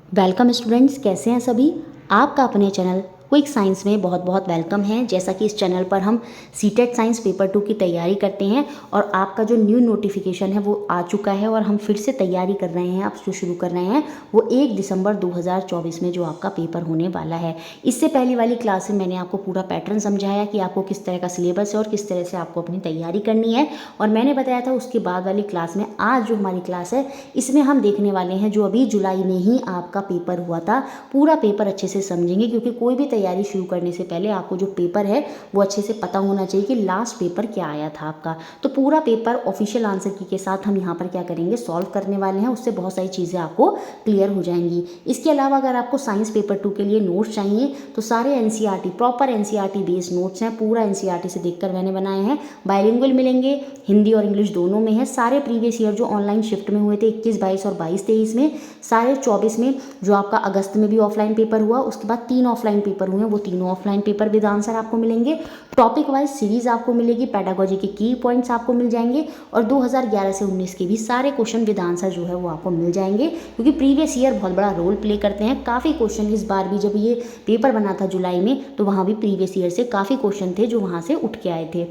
Welcome students, कैसे हैं सभी। आपका अपने चैनल क्विक साइंस में बहुत बहुत वेलकम है। जैसा कि इस चैनल पर हम सीटेट साइंस पेपर 2 की तैयारी करते हैं और आपका जो न्यू नोटिफिकेशन है वो आ चुका है और हम फिर से तैयारी कर रहे हैं। अब जो शुरू कर रहे हैं वो 1 दिसंबर 2024 में जो आपका पेपर होने वाला है। इससे पहले वाली क्लास में मैंने आपको पूरा पैटर्न समझाया कि आपको किस तरह का सिलेबस है और किस तरह से आपको अपनी तैयारी करनी है, और मैंने बताया था उसके बाद वाली क्लास में आज जो हमारी क्लास है इसमें हम देखने वाले हैं जो अभी जुलाई में ही आपका पेपर हुआ था। पूरा पेपर अच्छे से समझेंगे क्योंकि कोई भी तैयारी शुरू करने से पहले आपको जो पेपर है वो अच्छे से पता होना चाहिए कि लास्ट पेपर क्या आया था आपका। तो पूरा पेपर ऑफिशियल आंसर की के साथ हम यहाँ पर क्या करेंगे, सॉल्व करने वाले हैं। उससे बहुत सारी चीज़ें आपको क्लियर हो जाएंगी। इसके अलावा अगर आपको साइंस पेपर 2 के लिए नोट्स चाहिए तो सारे NCERT proper NCERT based notes हैं। पूरा एनसीईआरटी से देखकर मैंने बनाए हैं। बाइलिंगुअल मिलेंगे, हिंदी और इंग्लिश दोनों में है। सारे प्रीवियस ईयर जो ऑनलाइन शिफ्ट में हुए थे 21, 22 और 22, 23 में, सारे 24 में जो आपका अगस्त में भी ऑफलाइन पेपर हुआ, उसके बाद 3 ऑफलाइन पेपर हुए, वो तीनों ऑफलाइन पेपर विद आंसर आपको मिलेंगे। टॉपिक वाइज सीरीज आपको मिलेगी, पेडागोजी के की पॉइंट्स आपको मिल जाएंगे और 2011 से 19 के भी सारे क्वेश्चन विद आंसर जो है वो आपको मिल जाएंगे, क्योंकि प्रीवियस ईयर बहुत बड़ा रोल प्ले करते हैं। काफ़ी क्वेश्चन इस बार भी जब ये पेपर बना था जुलाई में तो वहाँ भी प्रीवियस ईयर से काफ़ी क्वेश्चन थे जो वहाँ से उठ के आए थे।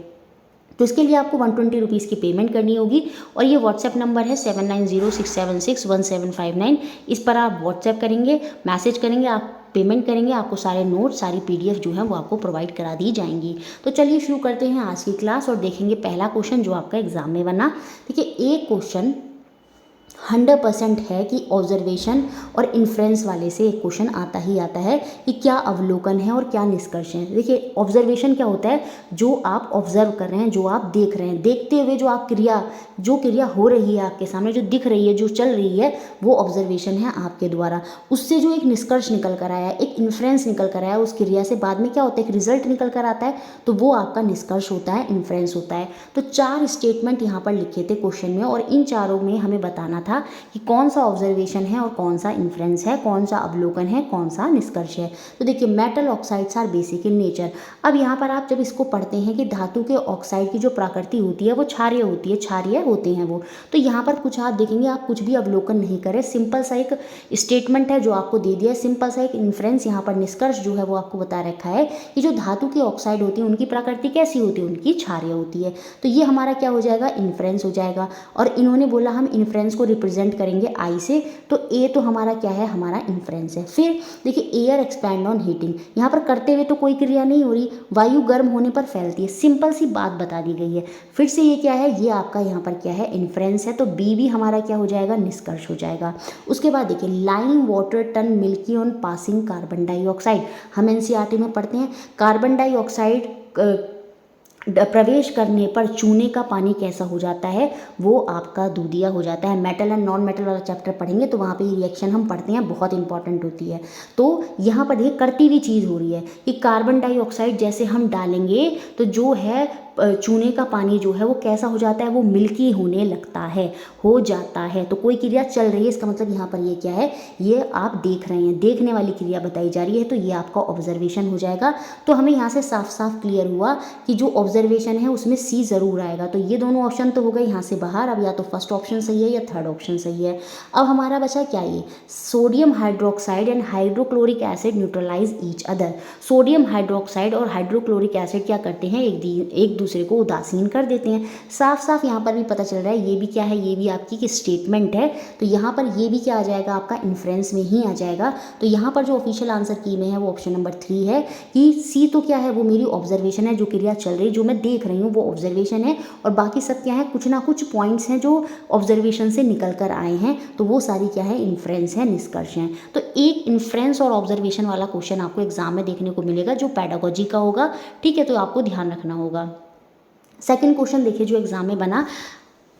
तो इसके लिए आपको 120 रुपीज़ की पेमेंट करनी होगी और ये व्हाट्सएप नंबर है 7906761759। इस पर आप व्हाट्सएप करेंगे, मैसेज करेंगे, आप पेमेंट करेंगे, आपको सारे नोट्स, सारी पीडीएफ जो है वो आपको प्रोवाइड करा दी जाएंगी। तो चलिए शुरू करते हैं आज की क्लास और देखेंगे पहला क्वेश्चन जो आपका एग्जाम में बना। देखिए, एक क्वेश्चन 100% है कि ऑब्जर्वेशन और इन्फ्रेंस वाले से एक क्वेश्चन आता ही आता है कि क्या अवलोकन है और क्या निष्कर्ष है। देखिए, ऑब्जर्वेशन क्या होता है, जो आप ऑब्जर्व कर रहे हैं, जो आप देख रहे हैं, देखते हुए जो आप जो क्रिया हो रही है आपके सामने, जो दिख रही है, जो चल रही है, वो ऑब्जर्वेशन है आपके द्वारा। उससे जो एक निष्कर्ष निकल कर आया, एक इन्फ्रेंस निकल कर आया, उस क्रिया से बाद में क्या होता है, एक रिजल्ट निकल कर आता है, तो वो आपका निष्कर्ष होता है, इन्फ्रेंस होता है। तो 4 स्टेटमेंट यहाँ पर लिखे थे क्वेश्चन में और इन चारों में हमें बताना था कि कौन सा ऑब्जर्वेशन है और कौन सा इन्फ्रेंस है, कौन सा अवलोकन है, कौन सा निष्कर्ष है। तो देखिए, metal oxides are basic in nature. अब यहाँ पर आप जब इसको पढ़ते हैं कि धातु के ऑक्साइड की जो प्रकृति होती है वो क्षारीय होती है, क्षारीय होते हैं वो, तो यहाँ पर कुछ आप देखेंगे, आप कुछ भी अवलोकन नहीं करें, सिंपल सा एक स्टेटमेंट है जो आपको दे दिया है, सिंपल सा एक इन्फ्रेंस यहाँ पर निष्कर्ष जो है वो आपको बता रखा है कि जो धातु की ऑक्साइड होती है उनकी प्रकृति कैसी होती है, उनकी क्षारीय होती है। तो ये हमारा क्या हो जाएगा, इन्फ्रेंस हो जाएगा। और इन्होंने बोला हम इन्फ्रेंस को रिप्रेजेंट करेंगे आई से, तो ए तो हमारा क्या है, हमारा इन्फ्रेंस है। फिर देखिए, एयर एक्सपैंड ऑन हीटिंग, यहाँ पर करते हुए तो कोई क्रिया नहीं हो रही, वायु गर्म होने पर फैलती है, सिंपल सी बात बता दी गई है। फिर से ये क्या है, ये आपका यहाँ पर क्या है, इन्फ्रेंस है, तो बी भी हमारा क्या हो जाएगा, निष्कर्ष हो जाएगा। उसके बाद देखिए, lime water turn milky on passing carbon dioxide, हम एनसीईआरटी में पढ़ते हैं कार्बन डाइऑक्साइड प्रवेश करने पर चूने का पानी कैसा हो जाता है, वो आपका दूधिया हो जाता है। मेटल एंड नॉन मेटल वाला चैप्टर पढ़ेंगे तो वहाँ पे ये रिएक्शन हम पढ़ते हैं, बहुत इंपॉर्टेंट होती है। तो यहाँ पर देखिए, करती हुई चीज़ हो रही है कि कार्बन डाइऑक्साइड जैसे हम डालेंगे तो जो है चूने का पानी जो है वो कैसा हो जाता है, वो मिल्की होने लगता है, हो जाता है। तो कोई क्रिया चल रही है, इसका मतलब यहाँ पर ये क्या है, ये आप देख रहे हैं, देखने वाली क्रिया बताई जा रही है, तो ये आपका ऑब्जर्वेशन हो जाएगा। तो हमें यहाँ से साफ साफ क्लियर हुआ कि जो ऑब्जर्वेशन है उसमें सी ज़रूर आएगा। तो ये दोनों ऑप्शन तो हो गए यहाँ से बाहर। अब या तो फर्स्ट ऑप्शन सही है या थर्ड ऑप्शन सही है। अब हमारा बचा क्या, ये sodium hydroxide and hydrochloric acid neutralize each other. Sodium hydroxide और हाइड्रोक्लोरिक एसिड क्या करते हैं, एक दूसरे को उदासीन कर देते हैं। साफ साफ यहाँ पर भी पता चल रहा है, ये भी क्या है, ये भी आपकी स्टेटमेंट है, तो यहाँ पर ये भी क्या आ जाएगा, आपका इन्फ्रेंस में ही आ जाएगा। तो यहाँ पर जो ऑफिशियल आंसर की में है वो ऑप्शन नंबर 3 है कि सी तो क्या है, वो मेरी ऑब्जर्वेशन है, जो क्रिया चल रही है, जो मैं देख रही हूँ वो ऑब्जर्वेशन है, और बाकी सब क्या है, कुछ ना कुछ पॉइंट्स हैं जो ऑब्जर्वेशन से निकल कर आए हैं, तो वो सारी क्या है, इन्फ्रेंस है, निष्कर्ष हैं। तो एक इन्फ्रेंस और ऑब्जर्वेशन वाला क्वेश्चन आपको एग्जाम में देखने को मिलेगा जो पेडागोजी का होगा, ठीक है, तो आपको ध्यान रखना होगा। सेकंड क्वेश्चन देखिए जो एग्जाम में बना,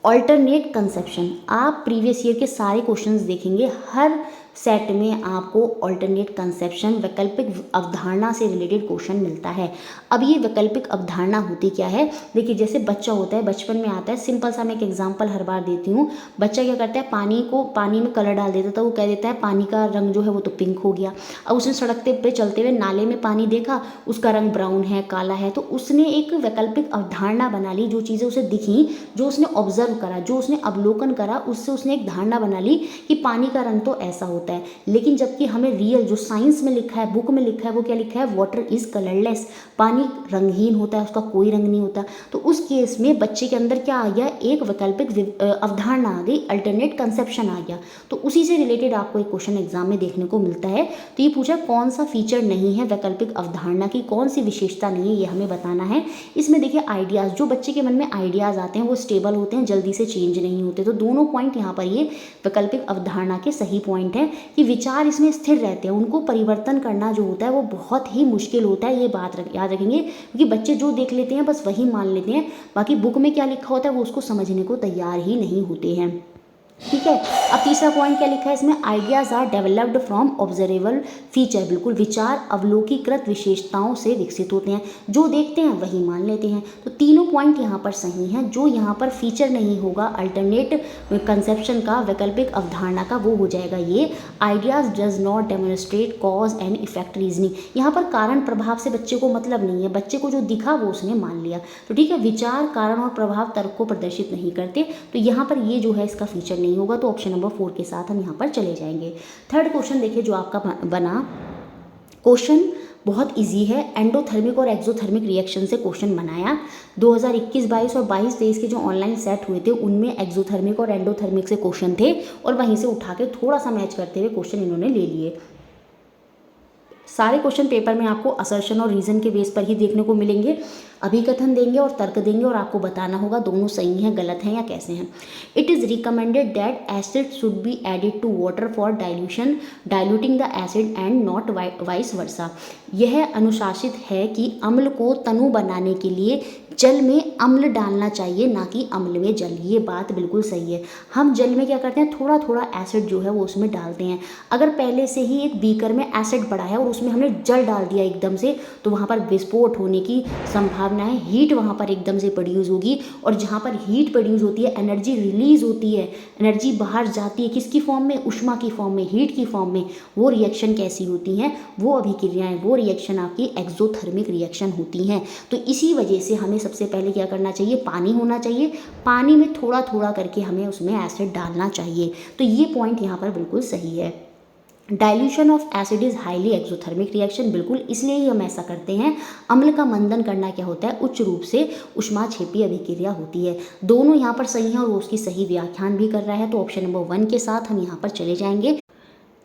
ऑल्टरनेट कंसेप्शन। आप प्रीवियस ईयर के सारे क्वेश्चंस देखेंगे, हर सेट में आपको ऑल्टरनेट कंसेप्शन, वैकल्पिक अवधारणा से रिलेटेड क्वेश्चन मिलता है। अब ये वैकल्पिक अवधारणा होती क्या है, देखिए जैसे बच्चा होता है, बचपन में आता है, सिंपल सा मैं एक एग्जांपल हर बार देती हूँ। बच्चा क्या करता है, पानी में कलर डाल देता था, वो कह देता है पानी का रंग जो है वो तो पिंक हो गया। अब उसने सड़क पे चलते हुए नाले में पानी देखा, उसका रंग ब्राउन है, काला है, तो उसने एक वैकल्पिक अवधारणा बना ली, जो चीज़ें उसे दिखी, जो उसने ऑब्जर्व करा, जो उसने अवलोकन करा, उससे उसने एक धारणा बना ली कि पानी का रंग तो ऐसा होता होता है, लेकिन जबकि हमें रियल जो साइंस में लिखा है, बुक में लिखा है, वो क्या लिखा है, वाटर इज़ कलरलेस, पानी रंगहीन होता है, उसका कोई रंग नहीं होता। तो उस केस में बच्चे के अंदर क्या आ गया, एक वैकल्पिक अवधारणा आ गई, अल्टरनेट कंसेप्शन आ गया। तो उसी से रिलेटेड आपको एक क्वेश्चन एग्जाम में देखने को मिलता है। तो ये पूछा कौन सा फीचर नहीं है वैकल्पिक अवधारणा की, कौन सी विशेषता नहीं है, ये हमें बताना है। इसमें देखिए आइडियाज़, जो बच्चे के मन में आइडियाज़ आते हैं वो स्टेबल होते हैं, जल्दी से चेंज नहीं होते। तो दोनों पॉइंट यहाँ पर ये वैकल्पिक अवधारणा के सही पॉइंट है कि विचार इसमें स्थिर रहते हैं, उनको परिवर्तन करना जो होता है वो बहुत ही मुश्किल होता है। ये बात याद रखेंगे, क्योंकि बच्चे जो देख लेते हैं बस वही मान लेते हैं, बाकी बुक में क्या लिखा होता है वो उसको समझने को तैयार ही नहीं होते हैं। ठीक है। अब तीसरा पॉइंट क्या लिखा है इसमें, ideas are developed from observable feature. बिल्कुल, विचार अवलोकीकृत विशेषताओं से विकसित होते हैं, जो देखते हैं वही मान लेते हैं। तो तीनों पॉइंट यहाँ पर सही हैं। जो यहाँ पर फीचर नहीं होगा अल्टरनेट कंसेप्शन का, वैकल्पिक अवधारणा का, वो हो जाएगा ये ideas does not demonstrate cause and effect reasoning. यहाँ पर कारण प्रभाव से बच्चे को मतलब नहीं है, बच्चे को जो दिखा वो उसने मान लिया। तो ठीक है, विचार कारण और प्रभाव तर्क को प्रदर्शित नहीं करते, तो यहाँ पर ये जो है इसका फीचर नहीं होगा। तो ऑप्शन नंबर 4 के साथ हम यहाँ पर चले जाएंगे। थर्ड क्वेश्चन देखिए जो आपका बना, क्वेश्चन बहुत इजी है, एंडोथर्मिक और एक्सोथर्मिक रिएक्शन से क्वेश्चन बनाया। 2021-22 और 22-23 के जो ऑनलाइन सेट हुए थे उनमें एक्सोथर्मिक और एंडोथर्मिक से क्वेश्चन थे, और वहीं से उठा के थोड़ा सा मैच करते हुए क्वेश्चन इन्होंने ले लिए। सारे क्वेश्चन पेपर में आपको असर्शन और रीज़न के बेस पर ही देखने को मिलेंगे। अभिकथन देंगे और तर्क देंगे, और आपको बताना होगा दोनों सही हैं, गलत हैं या कैसे हैं। It is recommended that acid should be added to water for diluting the acid and not vice versa. यह अनुशासित है कि अम्ल को तनु बनाने के लिए जल में अम्ल डालना चाहिए, ना कि अम्ल में जल। ये बात बिल्कुल सही है। हम जल में क्या करते हैं, थोड़ा थोड़ा एसिड जो है वो उसमें डालते हैं। अगर पहले से ही एक बीकर में एसिड पड़ा है और उसमें हमने जल डाल दिया एकदम से, तो वहाँ पर विस्फोट होने की संभावना है, हीट वहाँ पर एकदम से प्रोड्यूस होगी, और जहाँ पर हीट प्रोड्यूस होती है, एनर्जी रिलीज होती है, एनर्जी बाहर जाती है, किसकी फॉर्म में, ऊष्मा की फॉर्म में, हीट की फॉर्म में। वो रिएक्शन कैसी होती हैं, वो अभिक्रियाएं, वो रिएक्शन आपकी एक्सोथर्मिक रिएक्शन होती हैं। तो इसी वजह से हमें सबसे पहले क्या करना चाहिए, पानी होना चाहिए, पानी में थोड़ा थोड़ा करके हमें उसमें एसिड डालना चाहिए। तो ये पॉइंट यहाँ पर बिल्कुल सही है। Dilution of acid is highly exothermic reaction, बिल्कुल इसलिए ही हम ऐसा करते हैं। अम्ल का मंदन करना क्या होता है, उच्च रूप से ऊष्माक्षेपी अभिक्रिया होती है। दोनों यहाँ पर सही हैं और वो उसकी सही व्याख्यान भी कर रहा है। तो ऑप्शन नंबर 1 के साथ हम यहाँ पर चले जाएंगे।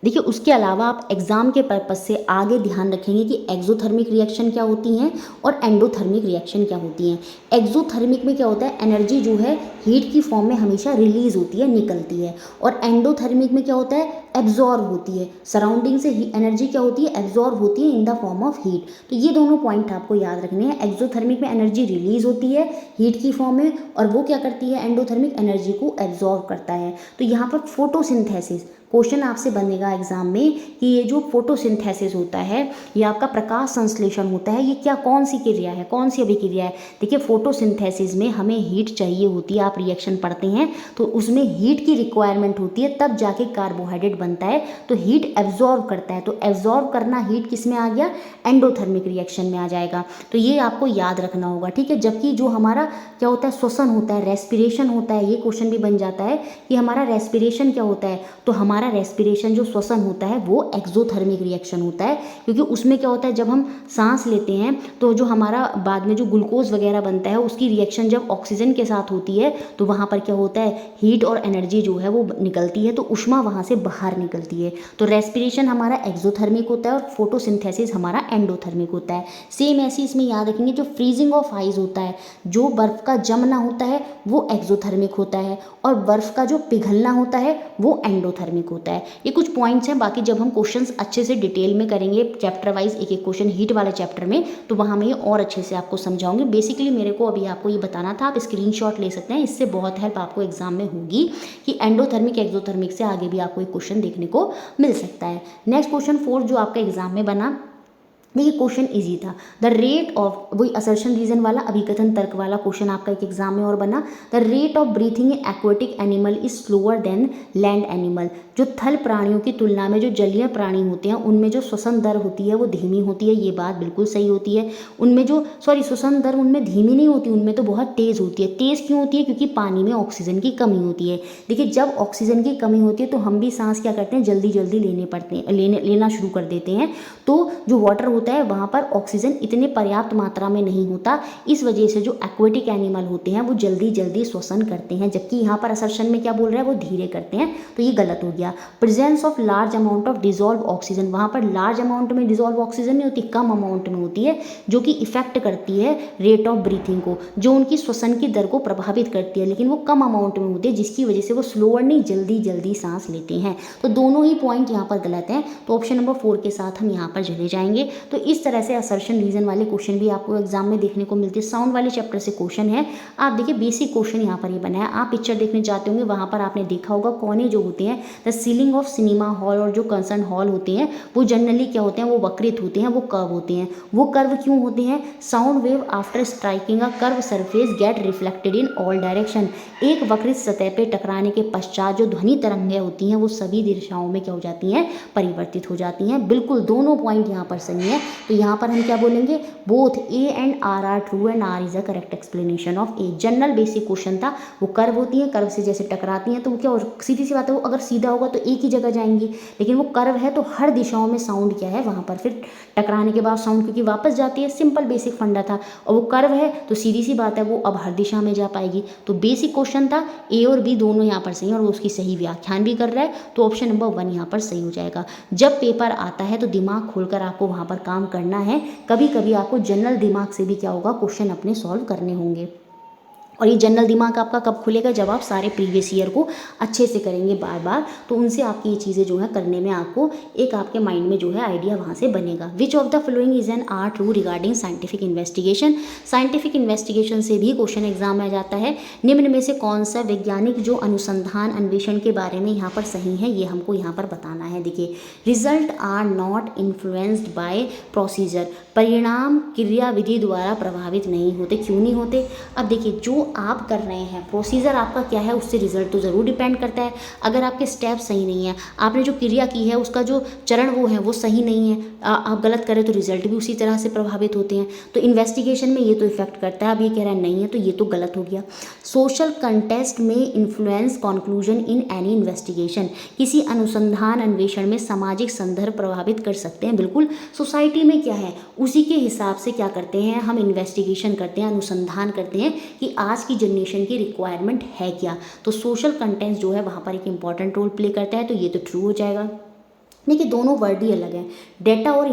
देखिए उसके अलावा आप एग्ज़ाम के पर्पज़ से आगे ध्यान रखेंगे कि एक्सोथर्मिक रिएक्शन क्या होती हैं और एंडोथर्मिक रिएक्शन क्या होती हैं। एक्सोथर्मिक में क्या होता है, एनर्जी जो है हीट की फॉर्म में हमेशा रिलीज होती है, निकलती है, और एंडोथर्मिक में क्या होता है, एब्जॉर्ब होती है, सराउंडिंग से एनर्जी क्या होती है, एब्जॉर्ब होती है in the form of heat. तो ये दोनों पॉइंट आपको याद रखने हैं। एक्सोथर्मिक में एनर्जी रिलीज होती है हीट की फॉर्म में, और वो क्या करती है, एंडोथर्मिक एनर्जी को एब्जॉर्ब करता है। तो यहाँ पर फोटोसिंथेसिस क्वेश्चन आपसे बनेगा एग्जाम में कि ये जो फोटोसिंथेसिस होता है, ये आपका प्रकाश संश्लेषण होता है, ये क्या, कौन सी क्रिया है, कौन सी अभिक्रिया है। देखिए फोटोसिंथेसिस में हमें हीट चाहिए होती है, आप रिएक्शन पढ़ते हैं तो उसमें हीट की रिक्वायरमेंट होती है, तब जाके कार्बोहाइड्रेट बनता है। तो हीट एब्जॉर्ब करता है, तो एब्जॉर्ब करना हीट किस में आ गया, एंडोथर्मिक रिएक्शन में आ जाएगा। तो ये आपको याद रखना होगा, ठीक है। जबकि जो हमारा क्या होता है, श्वसन होता है, रेस्पिरेशन होता है, ये क्वेश्चन भी बन जाता है कि हमारा रेस्पिरेशन क्या होता है, तो हमारा रेस्पिरेशन जो श्वसन होता है वो एक्सोथर्मिक रिएक्शन होता है, क्योंकि उसमें क्या होता है, जब हम सांस लेते हैं तो जो हमारा बाद में जो ग्लूकोज वगैरह बनता है उसकी रिएक्शन जब ऑक्सीजन के साथ होती है तो वहाँ पर क्या होता है, हीट और एनर्जी जो है वो निकलती है, तो ऊष्मा वहाँ से बाहर निकलती है। तो रेस्पिरेशन हमारा एक्सोथर्मिक होता है और फोटोसिंथेसिस हमारा एंडोथर्मिक होता है। सेम ऐसे इसमें याद रखेंगे, जो फ्रीजिंग ऑफ आइस होता है, जो बर्फ़ का जमना होता है वो एक्सोथर्मिक होता है, और बर्फ़ का जो पिघलना होता है वो एंडोथर्मिक होता है। ये कुछ पॉइंट्स हैं, बाकी जब हम क्वेश्चंस अच्छे से डिटेल में करेंगे चैप्टर वाइज, एक एक क्वेश्चन हीट वाले चैप्टर में, तो वहाँ मैं ये और अच्छे से आपको समझाऊंगी। बेसिकली मेरे को अभी आपको ये बताना था, आप स्क्रीनशॉट ले सकते हैं, इससे बहुत हेल्प आपको एग्जाम में होगी कि एंडोथर्मिक एक्सोथर्मिक से आगे भी आपको एक क्वेश्चन देखने को मिल सकता है। नेक्स्ट क्वेश्चन 4 जो आपका एग्जाम में बना, देखिए क्वेश्चन इजी था। द रेट ऑफ, वही असर्शन रीजन वाला अभिकथन तर्क वाला क्वेश्चन आपका एक एग्जाम में और बना। The rate of breathing in aquatic animal is slower then land animal. जो थल प्राणियों की तुलना में जो जलीय प्राणी होते हैं उनमें जो श्वसन दर होती है वो धीमी होती है, ये बात बिल्कुल सही होती है। उनमें जो श्वसन दर उनमें धीमी नहीं होती, उनमें तो बहुत तेज़ होती है। तेज़ क्यों होती है? क्योंकि पानी में ऑक्सीजन की कमी होती है। देखिए जब ऑक्सीजन की कमी होती है तो हम भी सांस क्या करते हैं, जल्दी जल्दी लेना शुरू कर देते हैं। तो जो वाटर होता है वहाँ पर ऑक्सीजन इतने पर्याप्त मात्रा में नहीं होता, इस वजह से जो एक्वेटिक एनिमल होते हैं वो जल्दी जल्दी श्वसन करते हैं, जबकि यहाँ पर असर्शन में क्या बोल रहा है, वो धीरे करते हैं, तो ये गलत हो गया। Presence of large amount of dissolve oxygen, वहाँ पर लार्ज अमाउंट में डिजॉल्व ऑक्सीजन नहीं होती, कम अमाउंट में होती है, जो कि इफेक्ट करती है रेट ऑफ ब्रीथिंग को, जो उनकी श्वसन की दर को प्रभावित करती है, लेकिन वो कम अमाउंट में होती है, जिसकी वजह से वो स्लोअर नहीं जल्दी जल्दी सांस लेते हैं। तो दोनों ही पॉइंट यहाँ पर गलत हैं, तो ऑप्शन नंबर 4 के साथ हम यहाँ पर चले जाएंगे। तो इस तरह से असर्शन रीजन वाले क्वेश्चन भी आपको एग्जाम में देखने को मिलते हैं। साउंड वाले चैप्टर से क्वेश्चन है, आप देखिए बेसिक क्वेश्चन यहाँ पर ये बना है। आप पिक्चर देखने जाते होंगे, वहाँ पर आपने देखा होगा कोने जो होते हैं, the ceiling of cinema hall और जो कंसर्न हॉल होते हैं वो जनरली क्या होते हैं, वो वक्रित होते हैं, वो कर्व होते हैं। वो कर्व क्यों होते हैं? Sound wave after striking a curve surface gate reflected in all direction. एक वक्रित सतह पे टकराने के पश्चात जो ध्वनि तरंगें होती हैं वो सभी दिशाओं में क्या हो जाती हैं, परिवर्तित हो जाती हैं। बिल्कुल दोनों पॉइंट यहाँ पर सही है। तो यहाँ पर हम क्या बोलेंगे, both A and R are true and R is a correct explanation of A. General basic question था, वो कर्व होती है, कर्व से जैसे टकराती हैं तो वो क्या हो, सीधी सी बात है, वो अगर सीधा होगा तो एक ही जगह जाएंगी, लेकिन वो कर्व है तो हर दिशाओं में साउंड क्या है, वहाँ पर फिर टकराने के बाद साउंड क्योंकि वापस जाती है, सिंपल बेसिक फंडा था। और वो कर्व है तो सीधी सी बात है वो अब हर दिशा में जा पाएगी। तो बेसिक क्वेश्चन था, ए और बी दोनों यहाँ पर सही है और वो उसकी सही व्याख्यान भी कर रहा है, तो ऑप्शन नंबर 1 यहाँ पर सही हो जाएगा। जब पेपर आता है तो दिमाग खोलकर आपको वहाँ पर काम करना है। कभी कभी आपको जनरल दिमाग से भी क्या होगा, क्वेश्चन अपने सॉल्व करने होंगे। और ये जनरल दिमाग आपका कब खुलेगा, जब आप सारे प्रीवियस ईयर को अच्छे से करेंगे बार बार, तो उनसे आपकी ये चीज़ें जो है करने में आपको एक आपके माइंड में जो है आइडिया वहाँ से बनेगा। Which of the following is an are true regarding scientific investigation. Scientific investigation से भी क्वेश्चन एग्जाम में आ जाता है। निम्न में से कौन सा वैज्ञानिक जो अनुसंधान अन्वेषण के बारे में यहाँ पर सही है, ये हमको यहाँ पर बताना है। देखिए, result are not influenced by procedure. परिणाम क्रियाविधि द्वारा प्रभावित नहीं होते। क्यों नहीं होते? अब देखिए, जो आप कर रहे हैं प्रोसीजर आपका क्या है, उससे रिजल्ट तो ज़रूर डिपेंड करता है। अगर आपके स्टेप सही नहीं है, आपने जो क्रिया की है उसका जो चरण वो है वो सही नहीं है, आप गलत करें तो रिजल्ट भी उसी तरह से प्रभावित होते हैं। तो इन्वेस्टिगेशन में ये तो इफेक्ट करता है। अब ये कह रहा है नहीं है, तो ये तो गलत हो गया। सोशल कंटेस्ट में influence conclusion in any investigation. किसी अनुसंधान अन्वेषण में सामाजिक संदर्भ प्रभावित कर सकते हैं। बिल्कुल, सोसाइटी में क्या है उसी के हिसाब से क्या करते हैं, हम इन्वेस्टिगेशन करते हैं, अनुसंधान करते हैं कि आज की जनरेशन की रिक्वायरमेंट है क्या। तो सोशल कंटेंट जो है वहाँ पर एक इंपॉर्टेंट रोल प्ले करता है, तो ये तो ट्रू हो जाएगा। देखिए, दोनों वर्ड ही अलग हैं, डेटा और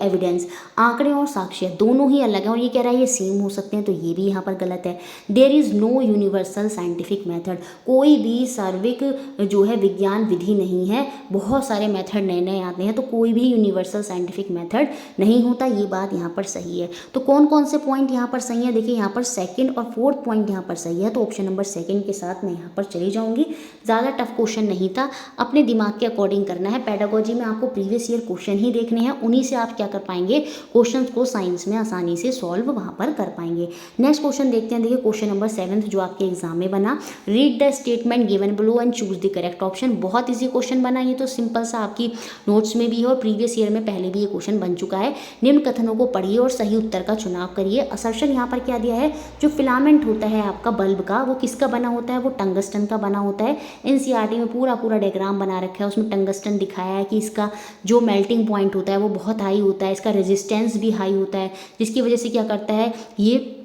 एविडेंस, आंकड़े और साक्ष्य दोनों ही अलग हैं, और ये कह रहा है ये सेम हो सकते हैं, तो ये भी यहाँ पर गलत है। There is no universal scientific method. कोई भी सार्वत्रिक जो है विज्ञान विधि नहीं है, बहुत सारे मेथड नए नए आते हैं, तो कोई भी यूनिवर्सल साइंटिफिक मेथड नहीं होता, ये बात यहाँ पर सही है। तो कौन कौन से पॉइंट यहाँ पर सही है? देखिए, यहाँ पर सेकेंड और फोर्थ पॉइंट यहाँ पर सही है, तो ऑप्शन नंबर 2 के साथ मैं यहाँ पर चली जाऊँगी। ज़्यादा टफ क्वेश्चन नहीं था, अपने दिमाग के अकॉर्डिंग करना है। पेडागोजी में आपको प्रीवियस ईयर क्वेश्चन ही देखने हैं, उन्हीं से आप क्या कर पाएंगे, क्वेश्चंस को साइंस में आसानी से सॉल्व वहाँ पर कर पाएंगे। नेक्स्ट क्वेश्चन देखते हैं। देखिए, क्वेश्चन नंबर 7 जो आपके एग्जाम में बना, read the statement given below and choose the correct option. बहुत ईजी क्वेश्चन बना, ये तो सिंपल सा आपकी नोट्स में भी है और प्रीवियस ईयर में पहले भी ये क्वेश्चन बन चुका है। निम्न कथनों को पढ़िए और सही उत्तर का चुनाव करिए। असर्शन यहाँ पर क्या दिया है, जो फिलामेंट होता है आपका बल्ब का, वो किसका बना होता है, वो टंगस्टन का बना होता है। एनसीईआरटी में पूरा डायग्राम बना रखा है, उसमें टंगस्टन दिखाया है कि इसका जो मेल्टिंग पॉइंट होता है वो बहुत हाई होता है, इसका रेजिस्टेंस भी हाई होता है, जिसकी वजह से क्या करता है, ये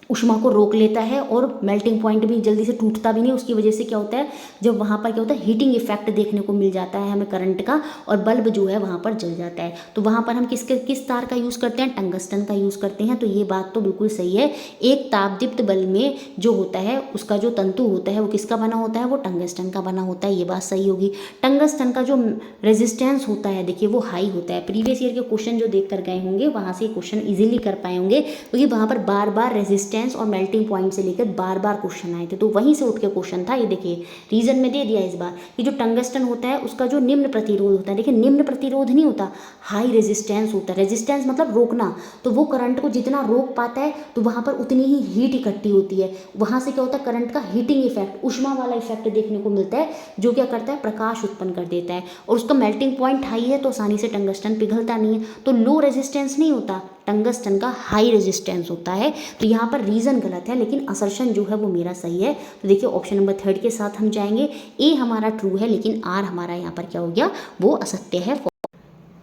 ऊष्मा को रोक लेता है और मेल्टिंग पॉइंट भी जल्दी से टूटता भी नहीं। उसकी वजह से क्या होता है, जब वहाँ पर क्या होता है, हीटिंग इफेक्ट देखने को मिल जाता है हमें करंट का, और बल्ब जो है वहाँ पर जल जाता है। तो वहाँ पर हम किस तार का यूज़ करते हैं, टंगस्टन का यूज़ करते हैं। तो ये बात तो बिल्कुल सही है। एक तापदीप्त बल्ब में जो होता है उसका जो तंतु होता है वो किसका बना होता है, वो टंगस्टन का बना होता है, ये बात सही होगी। टंगस्टन का जो रेजिस्टेंस होता है, देखिए वो हाई होता है। प्रीवियस ईयर के क्वेश्चन जो देख कर गए होंगे वहाँ से क्वेश्चन ईजिली कर पाए होंगे, क्योंकि वहाँ पर बार बार रेजिस्टेंस रेजिस्टेंस और मेल्टिंग पॉइंट से लेकर बार बार क्वेश्चन आए थे, तो वहीं से उठ के क्वेश्चन था। ये देखिए रीजन में दे दिया इस बार कि जो टंगस्टन होता है उसका जो निम्न प्रतिरोध होता है, देखिए निम्न प्रतिरोध नहीं होता, हाई रेजिस्टेंस होता है। रेजिस्टेंस मतलब रोकना, तो वो करंट को जितना रोक पाता है तो वहाँ पर उतनी ही हीट इकट्ठी होती है, वहाँ से क्या होता है करंट का हीटिंग इफेक्ट, ऊष्मा वाला इफेक्ट देखने को मिलता है, जो क्या करता है प्रकाश उत्पन्न कर देता है। और उसका मेल्टिंग पॉइंट हाई है तो आसानी से टंगस्टन पिघलता नहीं है, तो लो रेजिस्टेंस नहीं होता, टंगस्टन का हाई रेजिस्टेंस होता है। तो यहाँ पर रीज़न गलत है लेकिन असर्शन जो है वो मेरा सही है। तो देखिए ऑप्शन नंबर 3 के साथ हम जाएंगे, ए हमारा ट्रू है लेकिन आर हमारा यहाँ पर क्या हो गया, वो असत्य है।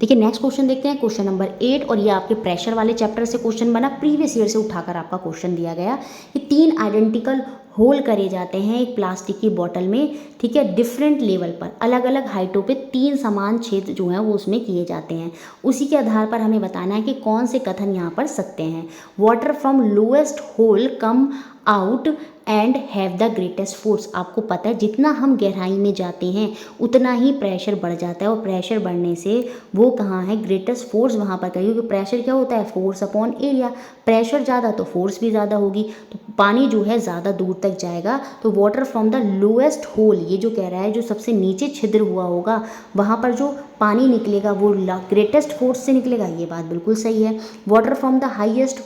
देखिए नेक्स्ट क्वेश्चन देखते हैं, क्वेश्चन नंबर 8, और ये आपके प्रेशर वाले चैप्टर से क्वेश्चन बना, प्रीवियस ईयर से उठाकर आपका क्वेश्चन दिया गया कि 3 आइडेंटिकल होल करे जाते हैं एक प्लास्टिक की बॉटल में, ठीक है, डिफरेंट लेवल पर, अलग अलग हाइटों पे 3 समान छेद जो हैं वो उसमें किए जाते हैं। उसी के आधार पर हमें बताना है कि कौन से कथन यहाँ पर सत्य हैं। Water from lowest hole come out and have the greatest force. आपको पता है जितना हम गहराई में जाते हैं उतना ही प्रेशर बढ़ जाता है, और प्रेशर बढ़ने से वो कहाँ है, ग्रेटेस्ट फोर्स वहाँ पर करेगी, क्योंकि प्रेशर क्या होता है, फोर्स अपॉन एरिया, प्रेशर ज़्यादा तो फोर्स भी ज़्यादा होगी, तो पानी जो है ज़्यादा दूर तक जाएगा। तो water from the lowest hole, ये जो कह रहा है जो सबसे नीचे छिद्र हुआ होगा वहाँ पर जो पानी निकलेगा वो ग्रेटेस्ट फोर्स से निकलेगा, ये बात बिल्कुल सही है। Water from the highest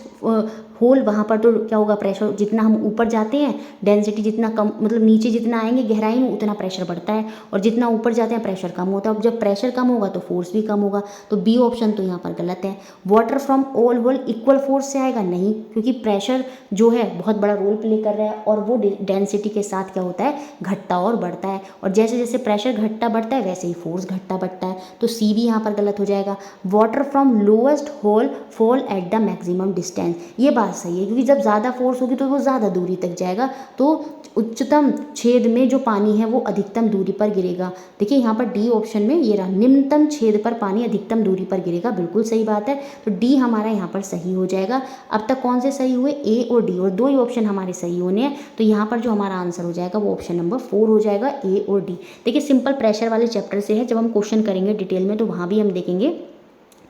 hole, वहाँ पर तो क्या होगा, प्रेशर जितना हम ऊपर जाते हैं डेंसिटी जितना कम, मतलब नीचे जितना आएंगे गहराई में उतना प्रेशर बढ़ता है, और जितना ऊपर जाते हैं प्रेशर कम होता है। अब जब प्रेशर कम होगा तो फोर्स भी कम होगा, तो बी ऑप्शन तो यहाँ पर गलत है। Water from all hole equal force से आएगा, नहीं, क्योंकि प्रेशर जो है बहुत बड़ा रोल प्ले कर रहा है और वो डेंसिटी के साथ क्या होता है, घटता और बढ़ता है, और जैसे जैसे प्रेशर घटता बढ़ता है वैसे ही फोर्स घटता बढ़ता है, तो सी भी यहाँ पर गलत हो जाएगा। Water from lowest hole fall at the maximum distance, ये बात सही है, क्योंकि जब ज़्यादा फोर्स होगी तो वो ज़्यादा दूरी तक जाएगा, तो उच्चतम छेद में जो पानी है वो अधिकतम दूरी पर गिरेगा। देखिए यहाँ पर डी ऑप्शन में ये रहा, निम्नतम छेद पर पानी अधिकतम दूरी पर गिरेगा, बिल्कुल सही बात है, तो डी हमारा यहाँ पर सही हो जाएगा। अब तक कौन से सही हुए, ए और डी, और 2 ही ऑप्शन हमारे सही होने हैं, तो यहाँ पर जो हमारा आंसर हो जाएगा वो ऑप्शन नंबर 4 हो जाएगा, ए और डी। देखिए सिंपल प्रेशर वाले चैप्टर से है, जब हम क्वेश्चन करेंगे डिटेल में तो वहाँ भी हम देखेंगे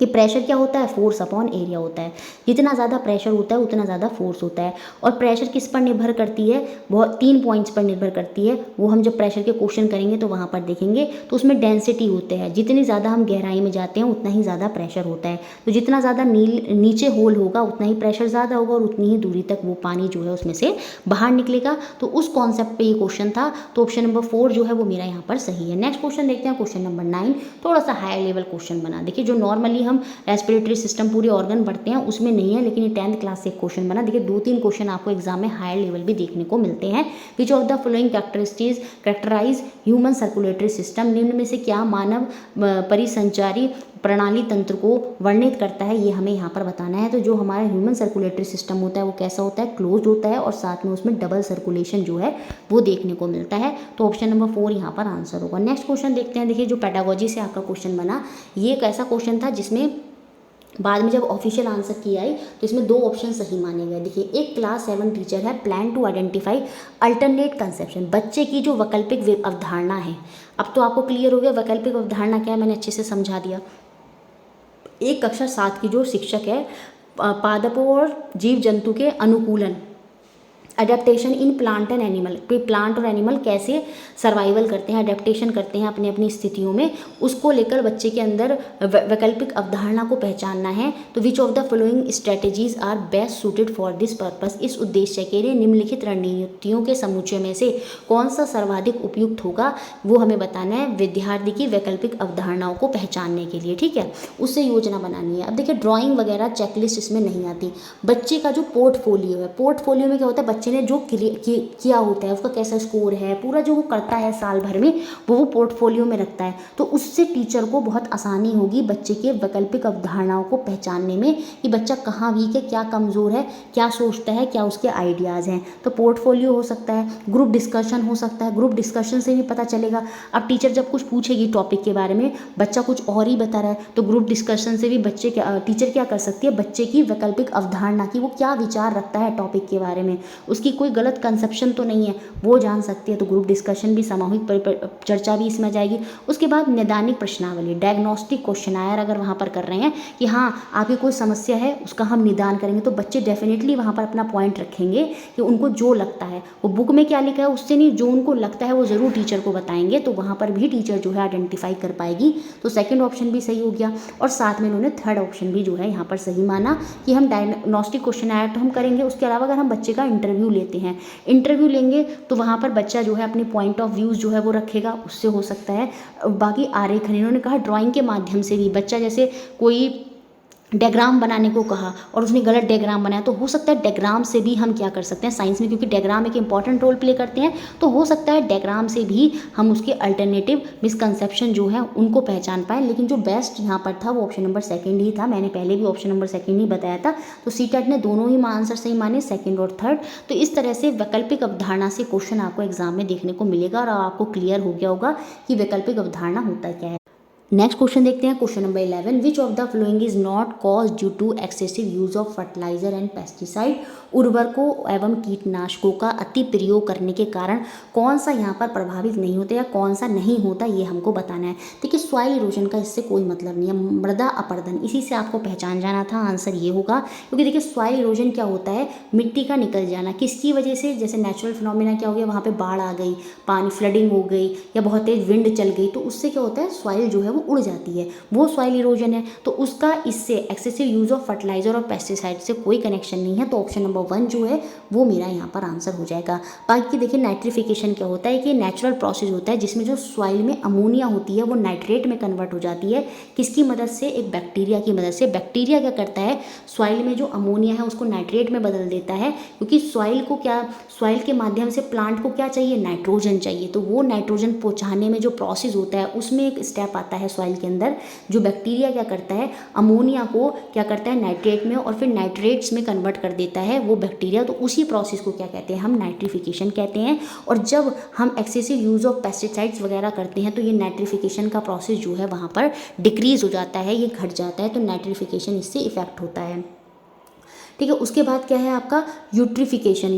कि प्रेशर क्या होता है, फोर्स अपॉन एरिया होता है, जितना ज़्यादा प्रेशर होता है उतना ज़्यादा फोर्स होता है। और प्रेशर किस पर निर्भर करती है, बहुत 3 पॉइंट्स पर निर्भर करती है, वो हम जब प्रेशर के क्वेश्चन करेंगे तो वहाँ पर देखेंगे। तो उसमें डेंसिटी होते हैं, जितनी ज़्यादा हम गहराई में जाते हैं उतना ही ज़्यादा प्रेशर होता है, तो जितना ज़्यादा नीचे होल होगा उतना ही प्रेशर ज़्यादा होगा और उतनी ही दूरी तक वो पानी जो है उसमें से बाहर निकलेगा। तो उस कॉन्सेप्ट पर ये क्वेश्चन था, तो ऑप्शन नंबर 4 जो है वो मेरा यहाँ पर सही है। नेक्स्ट क्वेश्चन देखते हैं, क्वेश्चन नंबर 9, थोड़ा सा हाई लेवल क्वेश्चन बना। देखिए जो नॉर्मली हम रेस्पिरेटरी सिस्टम पूरे ऑर्गन बढ़ते हैं उसमें नहीं है, लेकिन ये 10th क्लास से क्वेश्चन बना। देखिए 2-3 क्वेश्चन आपको एग्जाम में हायर लेवल भी देखने को मिलते हैं। Which of the following characterize human circulatory system, निम्न में से क्या मानव परिसंचारी प्रणाली तंत्र को वर्णित करता है, ये हमें यहाँ पर बताना है। तो जो हमारा ह्यूमन सर्कुलेटरी सिस्टम होता है वो कैसा होता है, क्लोज्ड होता है, और साथ में उसमें डबल सर्कुलेशन जो है वो देखने को मिलता है, तो ऑप्शन नंबर 4 यहाँ पर आंसर होगा। नेक्स्ट क्वेश्चन देखते हैं। देखिए जो पेडागोजी से आपका क्वेश्चन बना, ये एक ऐसा क्वेश्चन था जिसमें बाद में जब ऑफिशियल आंसर की आई तो इसमें 2 ऑप्शन सही माने गए। देखिए एक क्लास 7 टीचर है, plan to identify alternate conception, बच्चे की जो वैकल्पिक अवधारणा है। अब तो आपको क्लियर हो गया वैकल्पिक अवधारणा क्या है, मैंने अच्छे से समझा दिया। एक कक्षा 7 की जो शिक्षक है, पादपों और जीव जंतु के अनुकूलन, adaptation in plant and animal, plant और एनिमल कैसे सर्वाइवल करते हैं, अडेप्टेशन करते हैं अपनी अपनी स्थितियों में, उसको लेकर बच्चे के अंदर वैकल्पिक अवधारणा को पहचानना है। तो which of the following strategies are best suited for this purpose, इस उद्देश्य के लिए निम्नलिखित रणनीतियों के समुच्चय में से कौन सा सर्वाधिक उपयुक्त होगा, वो हमें बताना है विद्यार्थी की वैकल्पिक अवधारणाओं को पहचानने के लिए, ठीक है, उससे योजना बनानी है। अब देखिए ड्राइंग वगैरह चेकलिस्ट इसमें नहीं आती, बच्चे का जो पोर्टफोलियो है, पोर्टफोलियो में क्या होता है, बच्चे ने जो किया होता है उसका कैसा स्कोर है, पूरा जो वो करता है साल भर में वो पोर्टफोलियो में रखता है, तो उससे टीचर को बहुत आसानी होगी बच्चे के वैकल्पिक अवधारणाओं को पहचानने में कि बच्चा कहाँ वीक है, क्या कमज़ोर है, क्या सोचता है, क्या उसके आइडियाज़ हैं। तो पोर्टफोलियो हो सकता है, ग्रुप डिस्कशन हो सकता है, ग्रुप डिस्कशन से भी पता चलेगा। अब टीचर जब कुछ पूछेगी टॉपिक के बारे में, बच्चा कुछ और ही बता रहा है, तो ग्रुप डिस्कशन से भी टीचर क्या कर सकती है, बच्चे की वैकल्पिक अवधारणा की वो क्या विचार रखता है टॉपिक के बारे में, उसकी कोई गलत कंसेप्शन तो नहीं है, वो जान सकती है। तो ग्रुप डिस्कशन भी, सामूहिक चर्चा भी इसमें आ जाएगी। उसके बाद निदानिक प्रश्नावली, डायग्नोस्टिक क्वेश्चनायर अगर वहाँ पर कर रहे हैं कि हाँ आपकी कोई समस्या है उसका हम निदान करेंगे, तो बच्चे डेफिनेटली वहाँ पर अपना पॉइंट रखेंगे कि उनको जो लगता है, वो बुक में क्या लिखा है उससे नहीं, जो उनको लगता है वो ज़रूर टीचर को बताएंगे, तो वहाँ पर भी टीचर जो है आइडेंटिफाई कर पाएगी। तो सेकंड ऑप्शन भी सही हो गया। और साथ में उन्होंने थर्ड ऑप्शन भी जो है यहाँ पर सही माना कि हम डायग्नोस्टिक क्वेश्चनायर तो हम करेंगे, उसके अलावा अगर हम बच्चे का इंटरव्यू लेते हैं, इंटरव्यू लेंगे तो वहाँ पर बच्चा जो है अपनी पॉइंट ऑफ व्यूज़ जो है वो रखेगा, उससे हो सकता है। बाकी आरेखन, इन्होंने कहा ड्राइंग के माध्यम से भी बच्चा, जैसे कोई डायग्राम बनाने को कहा और उसने गलत डायग्राम बनाया, तो हो सकता है डायग्राम से भी हम क्या कर सकते हैं साइंस में, क्योंकि डायग्राम एक इंपॉर्टेंट रोल प्ले करते हैं, तो हो सकता है डायग्राम से भी हम उसके अल्टरनेटिव मिसकंसेप्शन जो है उनको पहचान पाएँ। लेकिन जो बेस्ट यहाँ पर था वो ऑप्शन नंबर सेकंड ही था, मैंने पहले भी ऑप्शन नंबर सेकंड ही बताया था। तो सीटेट ने दोनों ही आंसर सही माने, सेकंड और थर्ड। तो इस तरह से वैकल्पिक अवधारणा से क्वेश्चन आपको एग्जाम में देखने को मिलेगा और आपको क्लियर हो गया होगा कि वैकल्पिक अवधारणा होता क्या है। नेक्स्ट क्वेश्चन देखते हैं, question number 11, which of the following is not cause due to excessive use of fertilizer and pesticide. उर्वरकों एवं कीटनाशकों का अति प्रयोग करने के कारण कौन सा यहाँ पर प्रभावित नहीं होता या कौन सा नहीं होता, ये हमको बताना है। देखिए सॉइल इरोजन का इससे कोई मतलब नहीं है, मृदा अपरदन इसी से आपको पहचान जाना था, आंसर ये होगा। क्योंकि देखिए सॉइल इरोजन क्या होता है, मिट्टी का निकल जाना, किसकी वजह से, जैसे नेचुरल फिनोमिना क्या हो गया, वहाँ पे बाढ़ आ गई, पानी फ्लडिंग हो गई या बहुत तेज विंड चल गई, तो उससे क्या होता है सॉइल जो है उड़ जाती है, वो सॉइल इरोजन है। तो उसका इससे एक्सेसिव यूज ऑफ फर्टिलाइजर और पेस्टिसाइड से कोई कनेक्शन नहीं है। तो ऑप्शन नंबर 1 जो है वो मेरा यहाँ पर आंसर हो जाएगा। बाकी देखिए नाइट्रिफिकेशन क्या होता है कि नेचुरल प्रोसेस होता है जिसमें जो सॉइल में अमोनिया होती है वो नाइट्रेट में कन्वर्ट हो जाती है, किसकी मदद से, एक बैक्टीरिया की मदद से। बैक्टीरिया क्या करता है, सॉइल में जो अमोनिया है उसको नाइट्रेट में बदल देता है, क्योंकि सॉइल को क्या, सॉइल के माध्यम से प्लांट को क्या चाहिए, नाइट्रोजन चाहिए। तो वो नाइट्रोजन पहुँचाने में जो प्रोसेस होता है उसमें एक स्टेप आता है सॉइल के अंदर, जो बैक्टीरिया क्या करता है, अमोनिया को क्या करता है नाइट्रेट में और फिर नाइट्रेट्स में कन्वर्ट कर देता है वो बैक्टीरिया। तो उसी प्रोसेस को क्या कहते हैं, हम नाइट्रिफिकेशन कहते हैं। और जब हम एक्सेसिव यूज़ ऑफ पेस्टिसाइड्स वगैरह करते हैं तो ये नाइट्रिफिकेशन का प्रोसेस जो है वहाँ पर डिक्रीज हो जाता है, ये घट जाता है। तो नाइट्रिफिकेशन इससे इफेक्ट होता है। ठीक है, उसके बाद क्या है आपका यूट्रिफिकेशन।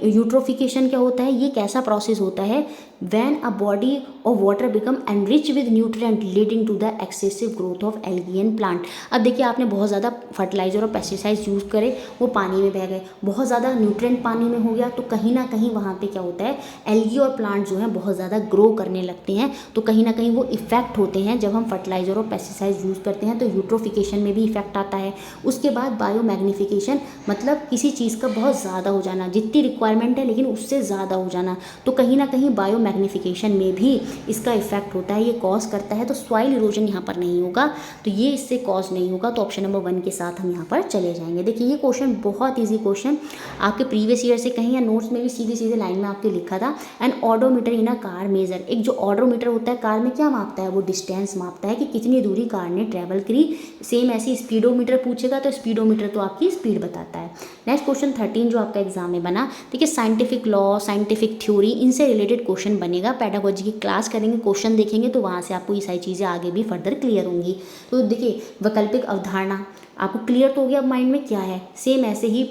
यूट्रोफिकेशन क्या होता है, ये कैसा प्रोसेस होता है, when a body of water become enrich with nutrient leading to the excessive growth of algae and plant. अब देखिए आपने बहुत ज़्यादा फर्टिलाइजर और पेस्टिसाइड्स यूज़ करे, वो पानी में बह गए, बहुत ज़्यादा न्यूट्रिएंट पानी में हो गया, तो कहीं ना कहीं वहाँ पे क्या होता है, एल्गी और प्लांट जो है बहुत ज़्यादा ग्रो करने लगते हैं। तो कहीं ना कहीं वो इफेक्ट होते हैं जब हम फर्टिलाइजर और पेस्टिसाइड्स यूज़ करते हैं, तो यूट्रोफिकेशन में भी इफेक्ट आता है। उसके बाद बायोमैग्निफिकेशन, मतलब किसी चीज़ का बहुत ज़्यादा हो जाना, जितनी रिक्वायरमेंट है लेकिन उससे ज़्यादा हो जाना, तो कहीं ना कहीं बायोमैग्निफिकेशन में भी इसका इफेक्ट होता है, ये कॉज करता है। तो सॉइल इरोजन यहाँ पर नहीं होगा, तो ये इससे कॉज नहीं होगा। तो ऑप्शन नंबर 1 के साथ हम यहाँ पर चले जाएंगे। देखिए ये क्वेश्चन बहुत ईजी क्वेश्चन, आपके प्रीवियस ईयर से कहीं या नोट्स में भी सीधे सीधे लाइन में आपके लिखा था। An odometer in a car measure, एक जो ऑडोमीटर होता है कार में क्या मापता है, वो डिस्टेंस मापता है कि कितनी दूरी कार ने ट्रैवल करी। सेम ऐसी स्पीडोमीटर पूछेगा तो स्पीडोमीटर तो आपकी स्पीड बताता है। नेक्स्ट क्वेश्चन 13 जो आपका एग्जाम में बना, देखिए साइंटिफिक लॉ, साइंटिफिक थ्योरी, इनसे रिलेटेड क्वेश्चन बनेगा। पेडागोजी की क्लास करेंगे, क्वेश्चन देखेंगे तो वहाँ से आपको ये सारी चीज़ें आगे भी फर्दर क्लियर होंगी। तो देखिए वैकल्पिक अवधारणा आपको क्लियर तो हो गया अब माइंड में क्या है। सेम ऐसे ही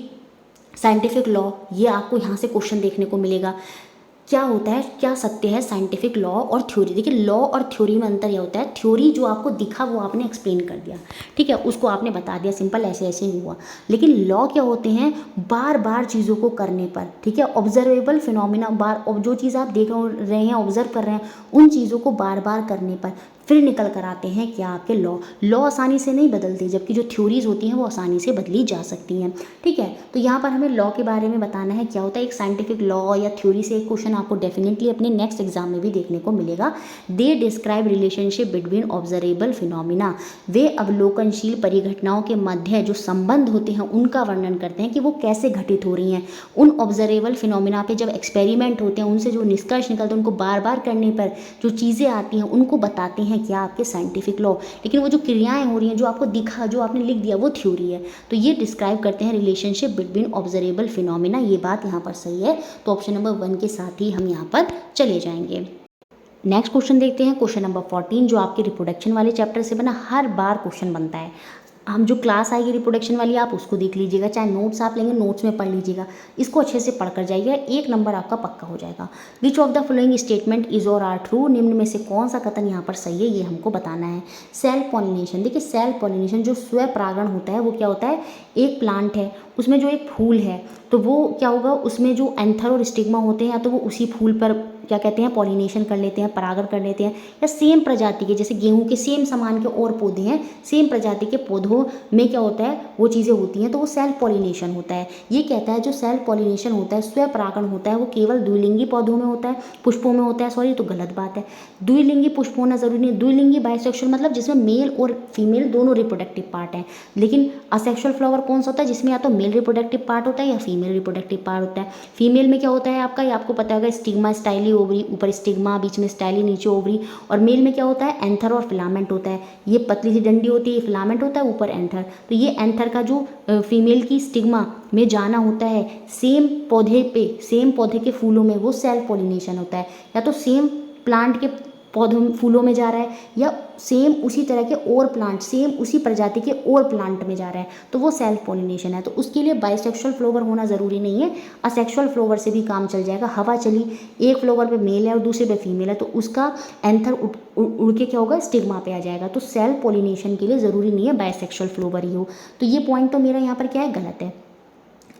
साइंटिफिक लॉ, ये आपको यहाँ से क्वेश्चन देखने को मिलेगा, क्या होता है, क्या सत्य है, साइंटिफिक लॉ और थ्योरी। देखिए लॉ और थ्योरी में अंतर यह होता है, थ्योरी जो आपको दिखा वो आपने एक्सप्लेन कर दिया, ठीक है, उसको आपने बता दिया सिंपल ऐसे ऐसे नहीं हुआ। लेकिन लॉ क्या होते हैं, बार बार चीज़ों को करने पर, ठीक है, ऑब्जर्वेबल फिनोमिना, बार जो चीज़ आप देख रहे हैं, ऑब्जर्व कर रहे हैं, उन चीज़ों को बार बार करने पर फिर निकल कर आते हैं क्या, आपके लॉ। लॉ आसानी से नहीं बदलते, जबकि जो थ्योरीज होती हैं वो आसानी से बदली जा सकती हैं, ठीक है। तो यहाँ पर हमें लॉ के बारे में बताना है, क्या होता है एक साइंटिफिक लॉ या थ्योरी से एक क्वेश्चन आपको डेफिनेटली अपने नेक्स्ट एग्जाम में भी देखने को मिलेगा। They describe relationship between observable phenomena, वे अवलोकनशील परिघटनाओं के मध्य जो संबंध होते हैं उनका वर्णन करते हैं कि वो कैसे घटित हो रही हैं। उन ऑब्जर्वेबल फिनोमिना पे जब एक्सपेरिमेंट होते हैं, उनसे जो निष्कर्ष निकलते हैं, उनको बार बार करने पर जो चीज़ें आती हैं उनको बताते हैं क्या, आपके साइंटिफिक लॉ। लेकिन वो जो क्रियाएं हो रही हैं, जो आपको दिखा, जो आपने लिख दिया, वो थ्योरी है। तो ये डिस्क्राइब करते हैं रिलेशनशिप बिटवीन ऑब्जर्वेबल फिनोमिना, ये बात यहाँ पर सही है। तो ऑप्शन नंबर 1 के साथ ही हम यहाँ पर चले जाएंगे। नेक्स्ट क्वेश्चन देखते हैं, क्वेश्चन नंबर 14 जो आपके रिप्रोडक्शन वाले चैप्टर से बना, हर बार क्वेश्चन बनता है। हम जो क्लास आएगी रिप्रोडक्शन वाली आप उसको देख लीजिएगा, चाहे नोट्स आप लेंगे नोट्स में पढ़ लीजिएगा, इसको अच्छे से पढ़ कर जाइएगा, 1 नंबर आपका पक्का हो जाएगा। विच of the following statement is और आर ट्रू, निम्न में से कौन सा कथन यहाँ पर सही है ये हमको बताना है। सेल्फ पॉलिनेशन, देखिए सेल्फ पॉलिनेशन जो स्वपरागण होता है वो क्या होता है, एक प्लांट है उसमें जो एक फूल है तो वो क्या होगा, उसमें जो एंथर और स्टिग्मा होते हैं या तो वो उसी फूल पर क्या कहते हैं पॉलिनेशन कर लेते हैं, परागण कर लेते हैं, या सेम प्रजाति के जैसे गेहूं के सेम समान के और पौधे हैं, सेम प्रजाति के पौधों में क्या होता है वो चीज़ें होती हैं तो वो सेल्फ पॉलिनेशन होता है। ये कहता है जो सेल्फ पॉलिनेशन होता है, स्वपरागण होता है, वो केवल द्विलिंगी पौधों में होता है, पुष्पों में होता है, सॉरी तो गलत बात है। द्विलिंगी पुष्प होना जरूरी नहीं, द्विलिंगी बाइसेक्सुअल मतलब जिसमें मेल और फीमेल दोनों रिप्रोडक्टिव पार्ट हैं। लेकिन असेक्सुअल फ्लावर कौन सा होता है, जिसमें या तो मेल रिप्रोडक्टिव पार्ट होता है या फीमेल रिप्रोडक्टिव पार्ट होता है। फीमेल में क्या होता है आपका, ये आपको पता होगा, स्टिग्मा स्टाइली ओवरी, ऊपर स्टिग्मा, बीच में स्टाइली, नीचे ओवरी, और मेल में क्या होता है एंथर और फिलामेंट होता है। ये पतली सी डंडी होती है, फिलामेंट होता है, ऊपर एंथर। तो ये एंथर का जो फीमेल की स्टिग्मा में जाना होता है सेम पौधे पे, सेम पौधे के फूलों में, वो सेल्फ पॉलिनेशन होता है। या तो सेम प्लांट के पौधों फूलों में जा रहा है या सेम उसी तरह के और प्लांट, सेम उसी प्रजाति के और प्लांट में जा रहा है तो वो सेल्फ पॉलिनेशन है। तो उसके लिए बाइसेक्सुअल फ्लावर होना ज़रूरी नहीं है, असेक्सुअल फ्लावर से भी काम चल जाएगा। हवा चली, एक फ्लावर पे मेल है और दूसरे पे फीमेल है तो उसका एंथर उड़ के क्या होगा, स्टिग्मा पे आ जाएगा। तो सेल्फ पॉलिनेशन के लिए ज़रूरी नहीं है बाइसेक्सुअल फ्लावर ही हो। तो ये पॉइंट तो मेरा यहाँ पर क्या है, गलत है।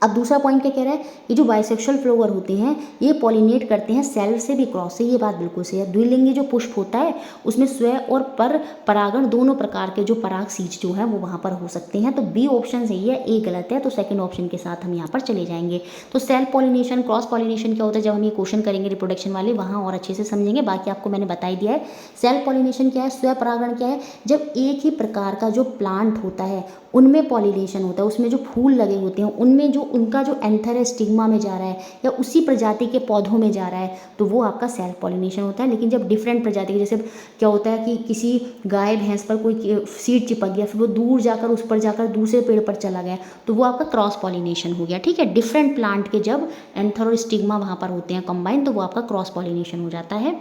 अब दूसरा पॉइंट क्या कह रहा है, ये जो बाइसेक्सुअल फ्लावर होते हैं ये पॉलिनेट करते हैं सेल्फ से भी क्रॉस से, ये बात बिल्कुल सही है। द्विलिंगी जो पुष्प होता है उसमें स्व और पर परागण दोनों प्रकार के जो पराग सींच जो है वो वहाँ पर हो सकते हैं। तो बी ऑप्शन सही है, ए गलत है। तो सेकंड ऑप्शन के साथ हम यहाँ पर चले जाएंगे। तो सेल्फ पॉलिनेशन, क्रॉस पॉलिनेशन क्या होता है, जब हम ये क्वेश्चन करेंगे रिप्रोडक्शन वाले वहाँ और अच्छे से समझेंगे। बाकी आपको मैंने बता ही दिया है। सेल्फ पॉलिनेशन क्या है, स्व परागण क्या है, जब एक ही प्रकार का जो प्लांट होता है उनमें पॉलिनेशन होता है, उसमें जो फूल लगे होते हैं उनमें जो उनका जो एंथर है स्टिग्मा में जा रहा है या उसी प्रजाति के पौधों में जा रहा है तो वो आपका सेल्फ पॉलिनेशन होता है। लेकिन जब डिफरेंट प्रजाति के, जैसे क्या होता है कि किसी गाय भैंस पर कोई सीड चिपक गया फिर वो दूर जाकर उस पर जाकर दूसरे पेड़ पर चला गया तो वो आपका क्रॉस पॉलिनेशन हो गया। ठीक है, डिफरेंट प्लांट के जब एंथर और स्टिग्मा वहाँ पर होते हैं कंबाइन तो वो आपका क्रॉस पॉलिनेशन हो जाता है।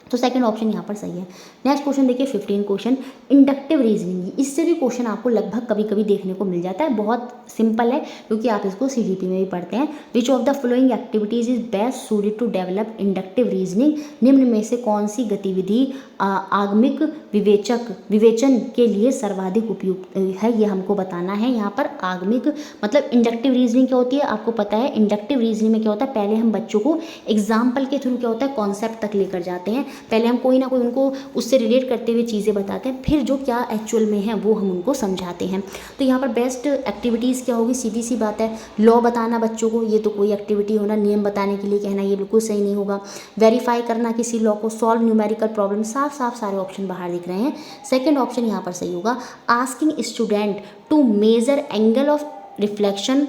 तो सेकंड ऑप्शन यहाँ पर सही है। नेक्स्ट क्वेश्चन देखिए 15 क्वेश्चन, इंडक्टिव रीजनिंग। इससे भी क्वेश्चन आपको लगभग कभी कभी देखने को मिल जाता है, बहुत सिंपल है क्योंकि आप इसको सीजीपी में भी पढ़ते हैं। Which of the following activities is best suited to develop inductive reasoning, निम्न में से कौन सी गतिविधि आगमिक विवेचन के लिए सर्वाधिक उपयुक्त है, ये हमको बताना है। यहाँ पर आगमिक मतलब इंडक्टिव रीजनिंग क्या होती है आपको पता है। इंडक्टिव रीजनिंग में क्या होता है, पहले हम बच्चों को एग्जाम्पल के थ्रू क्या होता है कॉन्सेप्ट तक लेकर जाते हैं, पहले हम कोई ना कोई उनको उससे रिलेट करते हुए चीज़ें बताते हैं, फिर जो क्या एक्चुअल में है वो हम उनको समझाते हैं। तो यहाँ पर बेस्ट एक्टिविटीज़ क्या होगी, सीधी सी बात है, लॉ बताना बच्चों को, ये तो कोई एक्टिविटी होना, नियम बताने के लिए कहना ये बिल्कुल सही नहीं होगा। वेरीफाई करना किसी लॉ को, सॉल्व न्यूमेरिकल प्रॉब्लम, साफ साफ सारे ऑप्शन बाहर दिख रहे हैं। सेकेंड ऑप्शन यहाँ पर सही होगा, asking student to measure angle of reflection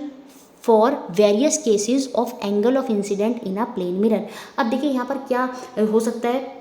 for various cases of angle of incidence in a plane mirror. अब देखिए यहाँ पर क्या हो सकता है,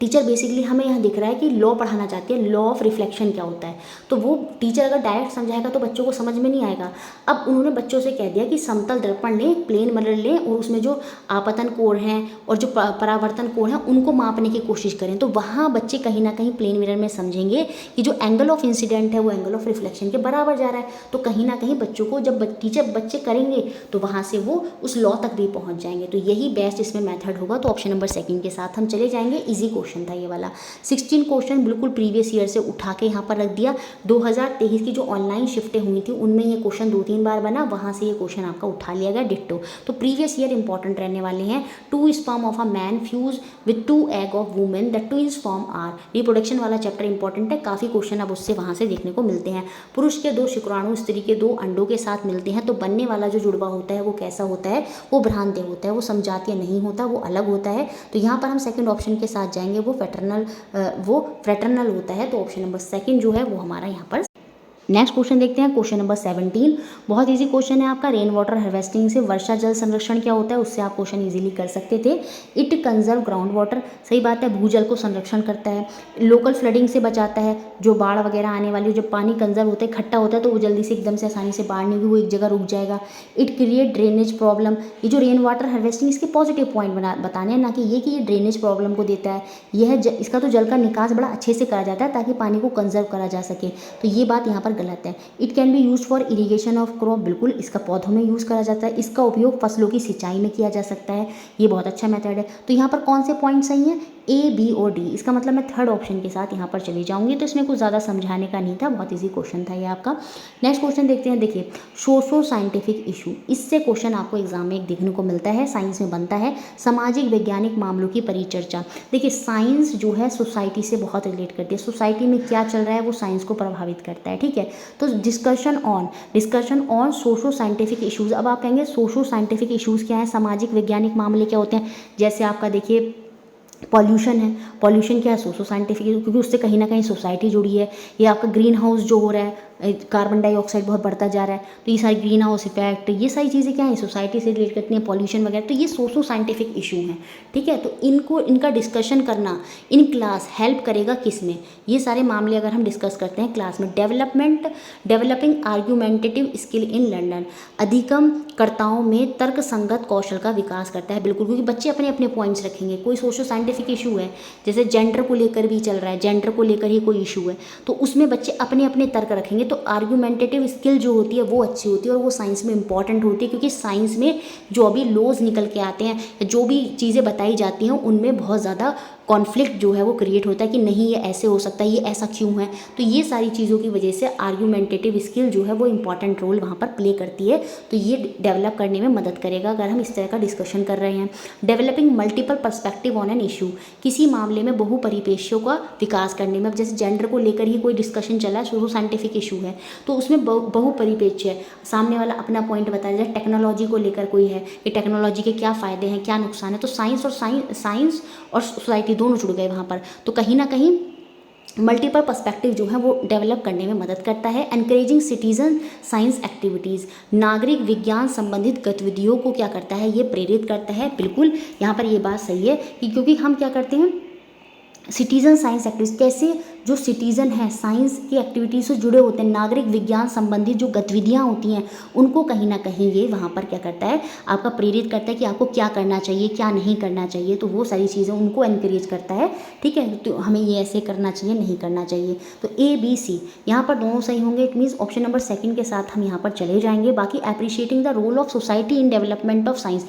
टीचर बेसिकली हमें यहाँ दिख रहा है कि लॉ पढ़ाना चाहती है, लॉ ऑफ रिफ्लेक्शन क्या होता है। तो वो टीचर अगर डायरेक्ट समझाएगा तो बच्चों को समझ में नहीं आएगा। अब उन्होंने बच्चों से कह दिया कि समतल दर्पण लें, प्लेन मिरर लें और उसमें जो आपतन कोण हैं और जो परावर्तन कोण हैं उनको मापने की कोशिश करें। तो वहाँ बच्चे कहीं ना कहीं प्लेन मिरर में समझेंगे कि जो एंगल ऑफ इंसिडेंट है वो एंगल ऑफ रिफ्लेक्शन के बराबर जा रहा है। तो कहीं ना कहीं बच्चों को जब टीचर बच्चे करेंगे तो वहाँ से वो उस लॉ तक भी पहुँच जाएंगे। तो यही बेस्ट इसमें मेथड होगा। तो ऑप्शन नंबर सेकंड के साथ हम चले जाएंगे। इजी क्वेश्चन था ये वाला। 16 क्वेश्चन बिल्कुल प्रीवियस ईयर से उठा के यहाँ पर रख दिया। 2023 की जो ऑनलाइन शिफ्टें हुई थी उनमें ये क्वेश्चन 2-3 बार बना, वहाँ से ये क्वेश्चन आपका उठा लिया गया डिट्टो। तो प्रीवियस ईयर इंपॉर्टेंट रहने वाले हैं। 2 sperm of a man fuse with 2 egg of women the twins form are. Reproduction वाला चैप्टर इंपॉर्टेंट है, काफ़ी क्वेश्चन अब उससे वहाँ से देखने को मिलते हैं। पुरुष के 2 शुक्राणु स्त्री के 2 अंडों के साथ मिलते हैं तो बनने वाला जो जुड़वा होता है वो कैसा होता है, वो भ्रांत्य होता है, वो समजातीय नहीं होता, वो अलग होता है। तो यहाँ पर हम सेकंड ऑप्शन के साथ जाएंगे, वो फ्रेटर्नल होता है। तो ऑप्शन नंबर सेकंड जो है वो हमारा यहाँ पर। नेक्स्ट क्वेश्चन देखते हैं, क्वेश्चन नंबर 17। बहुत इजी क्वेश्चन है आपका। रेन वाटर हार्वेस्टिंग से वर्षा जल संरक्षण क्या होता है, उससे आप क्वेश्चन इजीली कर सकते थे। इट कंजर्व ग्राउंड वाटर, सही बात है, भूजल को संरक्षण करता है। लोकल फ्लडिंग से बचाता है, जो बाढ़ वगैरह आने वाली, जब पानी कंजर्व होता है, इकट्ठा होता है तो वो जल्दी से एकदम से आसानी से बाढ़ नहीं होगी, वो एक जगह रुक जाएगा। इट क्रिएट ड्रेनेज प्रॉब्लम, ये जो रेन वाटर हार्वेस्टिंग इसके पॉजिटिव पॉइंट बताने हैं, ना कि ये कि ये ड्रेनेज प्रॉब्लम को देता है। यह इसका तो जल का निकास बड़ा अच्छे से करा जाता है ताकि पानी को कंजर्व करा जा सके। तो ये बात यहाँ पर गलत है। It can be use for irrigation of crop, बिल्कुल इसका पौधों में यूज़ करा जाता है। इसका उपयोग फसलों की सिंचाई में किया जा सकता है, ये बहुत अच्छा मेथड है। तो यहाँ पर कौन से पॉइंट सही हैं? ए, बी और डी। इसका मतलब मैं थर्ड ऑप्शन के साथ यहाँ पर चली जाऊँगी। तो इसमें कुछ ज़्यादा समझाने का नहीं था, बहुत ईजी क्वेश्चन था ये आपका। नेक्स्ट क्वेश्चन देखते हैं। देखिए, सोशो साइंटिफिक इशू, इससे क्वेश्चन आपको एग्जाम में एक देखने को मिलता है, साइंस में बनता है। सामाजिक वैज्ञानिक मामलों की परिचर्चा। देखिए, साइंस जो है सोसाइटी से बहुत रिलेट करती है। सोसाइटी में क्या चल रहा है वो साइंस को प्रभावित करता है, ठीक है। तो discussion on socio scientific issues. अब आप कहेंगे सोशो साइंटिफिक इशूज़ क्या है, सामाजिक वैज्ञानिक मामले क्या होते हैं? जैसे आपका देखिए पॉल्यूशन है, पॉल्यूशन क्या है? सोशो साइंटिफिक, क्योंकि उससे कहीं ना कहीं सोसाइटी जुड़ी है। ये आपका ग्रीन हाउस जो हो रहा है, कार्बन डाइऑक्साइड बहुत बढ़ता जा रहा है, तो ये सारी ग्रीन हाउस इफेक्ट, ये सारी चीज़ें क्या है, सोसाइटी से रिलेट करती हैं, पॉल्यूशन वगैरह। तो ये सोशो साइंटिफिक इशू हैं, ठीक है। तो इनका डिस्कशन करना इन क्लास हेल्प करेगा किस में? ये सारे मामले अगर हम डिस्कस करते हैं क्लास में। Developing argumentative skill in learner, अधिगमकर्ताओं में तर्क संगत कौशल का विकास करता है, बिल्कुल, क्योंकि बच्चे अपने अपने पॉइंट्स रखेंगे। कोई सोशो साइंटिफिक इशू है, जैसे जेंडर को लेकर भी चल रहा है, जेंडर को लेकर ही कोई इशू है, तो उसमें बच्चे अपने अपने तर्क रखेंगे। तो आर्गूमेंटेटिव स्किल जो होती है वो अच्छी होती है, और वो साइंस में इंपॉर्टेंट होती है, क्योंकि साइंस में जो अभी लॉज निकल के आते हैं, जो भी चीज़ें बताई जाती हैं, उनमें बहुत ज़्यादा कॉन्फ्लिक्ट जो है वो क्रिएट होता है कि नहीं ये ऐसे हो सकता है, ये ऐसा क्यों है। तो ये सारी चीज़ों की वजह से आर्गूमेंटेटिव स्किल जो है वो इंपॉर्टेंट रोल वहाँ पर प्ले करती है। तो ये डेवलप करने में मदद करेगा अगर हम इस तरह का डिस्कशन कर रहे हैं। Developing multiple perspective on an issue, किसी मामले में बहु परिपेक्षों का विकास करने में। अब जैसे जेंडर को लेकर ही कोई डिस्कशन चला है, सोशो साइंटिफिक इशू है, तो उसमें बहु परिपेक्ष है, सामने वाला अपना पॉइंट बताया जाए। टेक्नोलॉजी को लेकर कोई है कि टेक्नोलॉजी के क्या फ़ायदे हैं, क्या नुकसान है, तो साइंस और सोसाइटी दोनों जुड़ गए वहाँ पर। तो कहीं ना कहीं मल्टीपल पर्सपेक्टिव जो है वो डेवलप करने में मदद करता है। एनकरेजिंग सिटीजन साइंस एक्टिविटीज़, नागरिक विज्ञान संबंधित गतिविधियों को क्या करता है, ये प्रेरित करता है। बिल्कुल यहाँ पर ये बात सही है कि क्योंकि हम क्या करते हैं, सिटीजन साइंस एक्टिविटीज़, कैसे जो सिटीज़न है साइंस की एक्टिविटीज़ से जुड़े होते हैं, नागरिक विज्ञान संबंधित जो गतिविधियाँ होती हैं उनको कहीं ना कहीं ये वहाँ पर क्या करता है, आपका प्रेरित करता है कि आपको क्या करना चाहिए, क्या नहीं करना चाहिए। तो वो सारी चीज़ें उनको एनकरेज करता है, ठीक है। तो हमें ये ऐसे करना चाहिए, नहीं करना चाहिए। तो ए बी सी यहाँ पर दोनों सही होंगे। It means option number second के साथ हम यहाँ पर चले जाएंगे। बाकी appreciating the role of society in development of science,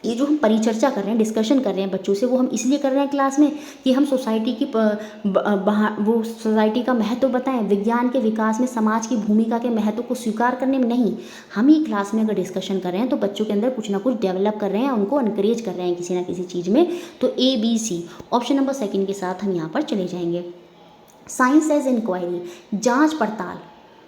ये जो हम परिचर्चा कर रहे हैं, डिस्कशन कर रहे हैं बच्चों से, वो हम इसलिए कर रहे हैं क्लास में कि हम सोसाइटी की वो सोसाइटी का महत्व बताएं, विज्ञान के विकास में समाज की भूमिका के महत्व को स्वीकार करने में नहीं। हम ही क्लास में अगर डिस्कशन कर रहे हैं तो बच्चों के अंदर कुछ ना कुछ डेवलप कर रहे हैं, उनको इनकरेज कर रहे हैं किसी ना किसी चीज़ में। तो A B C option number second के साथ हम यहाँ पर चले जाएंगे। साइंस एज इंक्वायरी, जाँच पड़ताल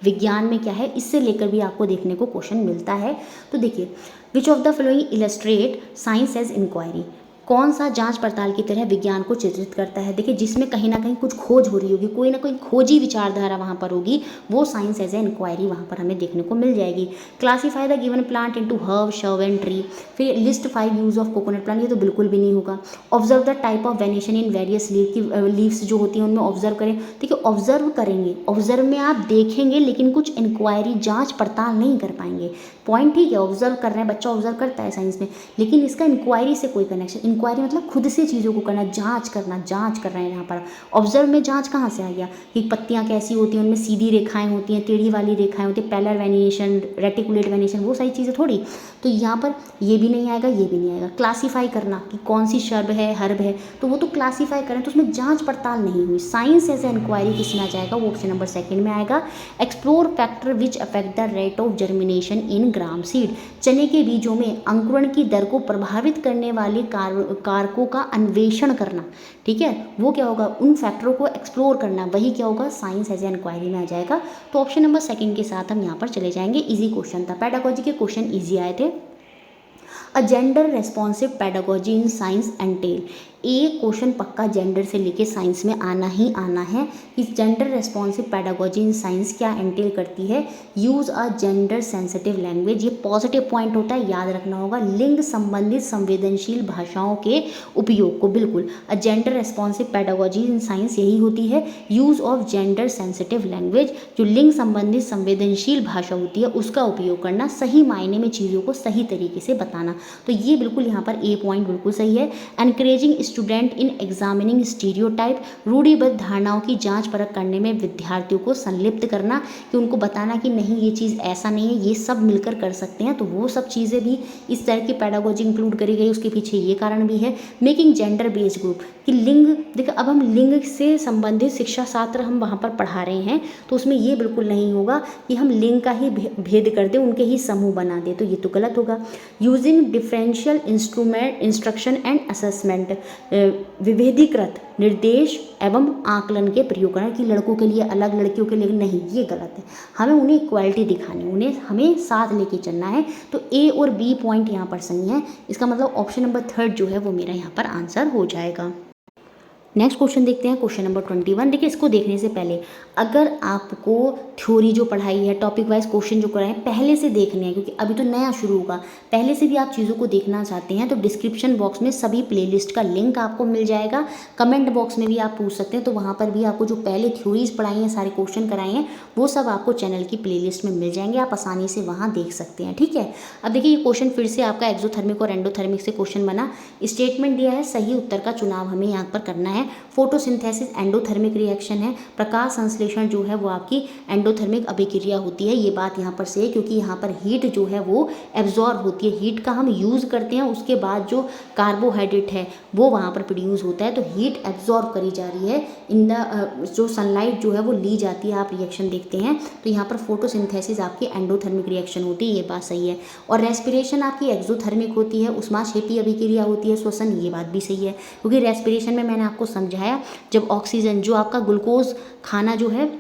विज्ञान में क्या है, इससे लेकर भी आपको देखने को क्वेश्चन मिलता है। तो देखिए, which of the following illustrate science as inquiry, कौन सा जांच पड़ताल की तरह विज्ञान को चित्रित करता है। देखिए, जिसमें कहीं ना कहीं कुछ खोज हो रही होगी, कोई ना कोई खोजी विचारधारा वहाँ पर होगी, वो साइंस एज ए इंक्वायरी वहाँ पर हमें देखने को मिल जाएगी। Classify the given plant into herb, shrub and tree, फिर list 5 use of coconut plant, ये तो बिल्कुल भी नहीं होगा। Observe the type of venation in various leave, की लीव्स जो होती हैं उनमें ऑब्जर्व करें। देखिए, ऑब्जर्व करेंगे, ऑब्जर्व में आप देखेंगे लेकिन कुछ इंक्वायरी जाँच पड़ताल नहीं कर पाएंगे। पॉइंट ठीक है, ऑब्जर्व कर रहे हैं, बच्चा ऑब्जर्व करता है साइंस में, लेकिन इसका इंक्वायरी से कोई कनेक्शन। इंक्वायरी मतलब खुद से चीज़ों को करना, जांच करना, जांच कर रहे हैं यहाँ पर। ऑब्जर्व में जांच कहाँ से आ गया कि पत्तियाँ कैसी होती हैं, उनमें सीधी रेखाएं होती हैं, टेढ़ी वाली रेखाएं होती हैं, पैलर वेनिएशन, रेटिकुलेट वेनिएशन, वो सारी चीज़ें थोड़ी। तो यहाँ पर ये भी नहीं आएगा, ये भी नहीं आएगा। क्लासीफाई करना कि कौन सी शर्ब है, हर्ब है, तो वो तो क्लासीफाई करें, तो उसमें जाँच पड़ताल नहीं हुई। साइंस एज ए इंक्वायरी किस में आ जाएगा, वो ऑप्शन नंबर सेकेंड में आएगा। Explore factor which affect the rate of germination in gram seed, चने के बीजों में अंकुरण की दर को प्रभावित करने वाले कारकों का अन्वेषण करना, ठीक है, वो क्या होगा, उन फैक्टरों को एक्सप्लोर करना, वही क्या होगा, साइंस एज ए इंक्वायरी में आ जाएगा। तो ऑप्शन नंबर सेकंड के साथ हम यहाँ पर चले जाएंगे। इजी क्वेश्चन था, पेडागोजी के क्वेश्चन इजी आए थे। A gender responsive pedagogy in science entail, एक क्वेश्चन पक्का जेंडर से लेके साइंस में आना ही आना है कि gender responsive pedagogy in science क्या एंटेल करती है। Use a gender sensitive language, ये पॉजिटिव पॉइंट होता है, याद रखना होगा। लिंग संबंधित संवेदनशील भाषाओं के उपयोग को, बिल्कुल a gender responsive pedagogy in science यही होती है। Use of gender sensitive language, जो लिंग संबंधित संवेदनशील भाषा होती है उसका उपयोग करना, सही मायने में चीज़ों को सही तरीके से बताना। तो ये बिल्कुल यहाँ पर ए पॉइंट बिल्कुल सही है। Encouraging student in examining stereotype, रूढ़िबद्ध धारणाओं की जांच परख करने में विद्यार्थियों को संलिप्त करना, कि उनको बताना कि नहीं ये चीज़ ऐसा नहीं है, ये सब मिलकर कर सकते हैं। तो वो सब चीज़ें भी इस तरह की पैडागोजी इंक्लूड करी गई, उसके पीछे ये कारण भी है। मेकिंग जेंडर बेस्ड ग्रुप, कि लिंग, देखिए अब हम लिंग से संबंधित शिक्षा शास्त्र हम वहाँ पर पढ़ा रहे हैं, तो उसमें ये बिल्कुल नहीं होगा कि हम लिंग का ही भेद कर दें, उनके ही समूह बना दें, तो ये तो गलत होगा। Using differential instruction and assessment, विभेदीकृत निर्देश एवं आकलन के प्रयोग करना, कि लड़कों के लिए अलग लड़कियों के लिए नहीं, ये गलत है। हमें उन्हें इक्वालिटी दिखानी, उन्हें हमें साथ लेके चलना है। तो ए और बी पॉइंट यहाँ पर सही है, इसका मतलब ऑप्शन नंबर 3 जो है वो मेरा यहाँ पर आंसर हो जाएगा। नेक्स्ट क्वेश्चन देखते हैं, क्वेश्चन नंबर 21। देखिए इसको देखने से पहले अगर आपको थ्योरी जो पढ़ाई है, टॉपिक वाइज क्वेश्चन जो कराए पहले से देखने हैं, क्योंकि अभी तो नया शुरू होगा, पहले से भी आप चीज़ों को देखना चाहते हैं तो डिस्क्रिप्शन बॉक्स में सभी प्लेलिस्ट का लिंक आपको मिल जाएगा। कमेंट बॉक्स में भी आप पूछ सकते हैं, तो वहाँ पर भी आपको जो पहले थ्योरीज पढ़ाई हैं, सारे क्वेश्चन कराए हैं, वो सब आपको चैनल की प्लेलिस्ट में मिल जाएंगे, आप आसानी से वहाँ देख सकते हैं। ठीक है, अब देखिए ये क्वेश्चन फिर से आपका एक्सोथर्मिक और एंडोथर्मिक से क्वेश्चन बना। स्टेटमेंट दिया है, सही उत्तर का चुनाव हमें यहाँ पर करना है। फोटोसिंथेसिस एंडोथर्मिक रिएक्शन है, प्रकाश संश्लेषण जो है वो आपकी एंडोथर्मिक अभिक्रिया होती है। ये बात यहाँ पर से है, क्योंकि यहाँ पर हीट जो है वो एब्जॉर्ब होती है, हीट का हम यूज़ करते हैं, उसके बाद जो कार्बोहाइड्रेट है वो वहाँ पर प्रोड्यूस होता है, तो हीट एब्जॉर्ब करी जा रही है इन द जो सनलाइट जो है वो ली जाती है। आप रिएक्शन देखते हैं तो यहाँ पर फोटोसिंथेसिस आपकी एंडोथर्मिक रिएक्शन होती है, ये बात सही है। और रेस्पिरेशन आपकी एक्सोथर्मिक होती है, उष्माक्षेपी अभिक्रिया होती है, श्वसन, ये बात भी सही है, क्योंकि रेस्पिरेशन में मैंने आपको समझाया जब ऑक्सीजन जो आपका ग्लूकोज खाना जो है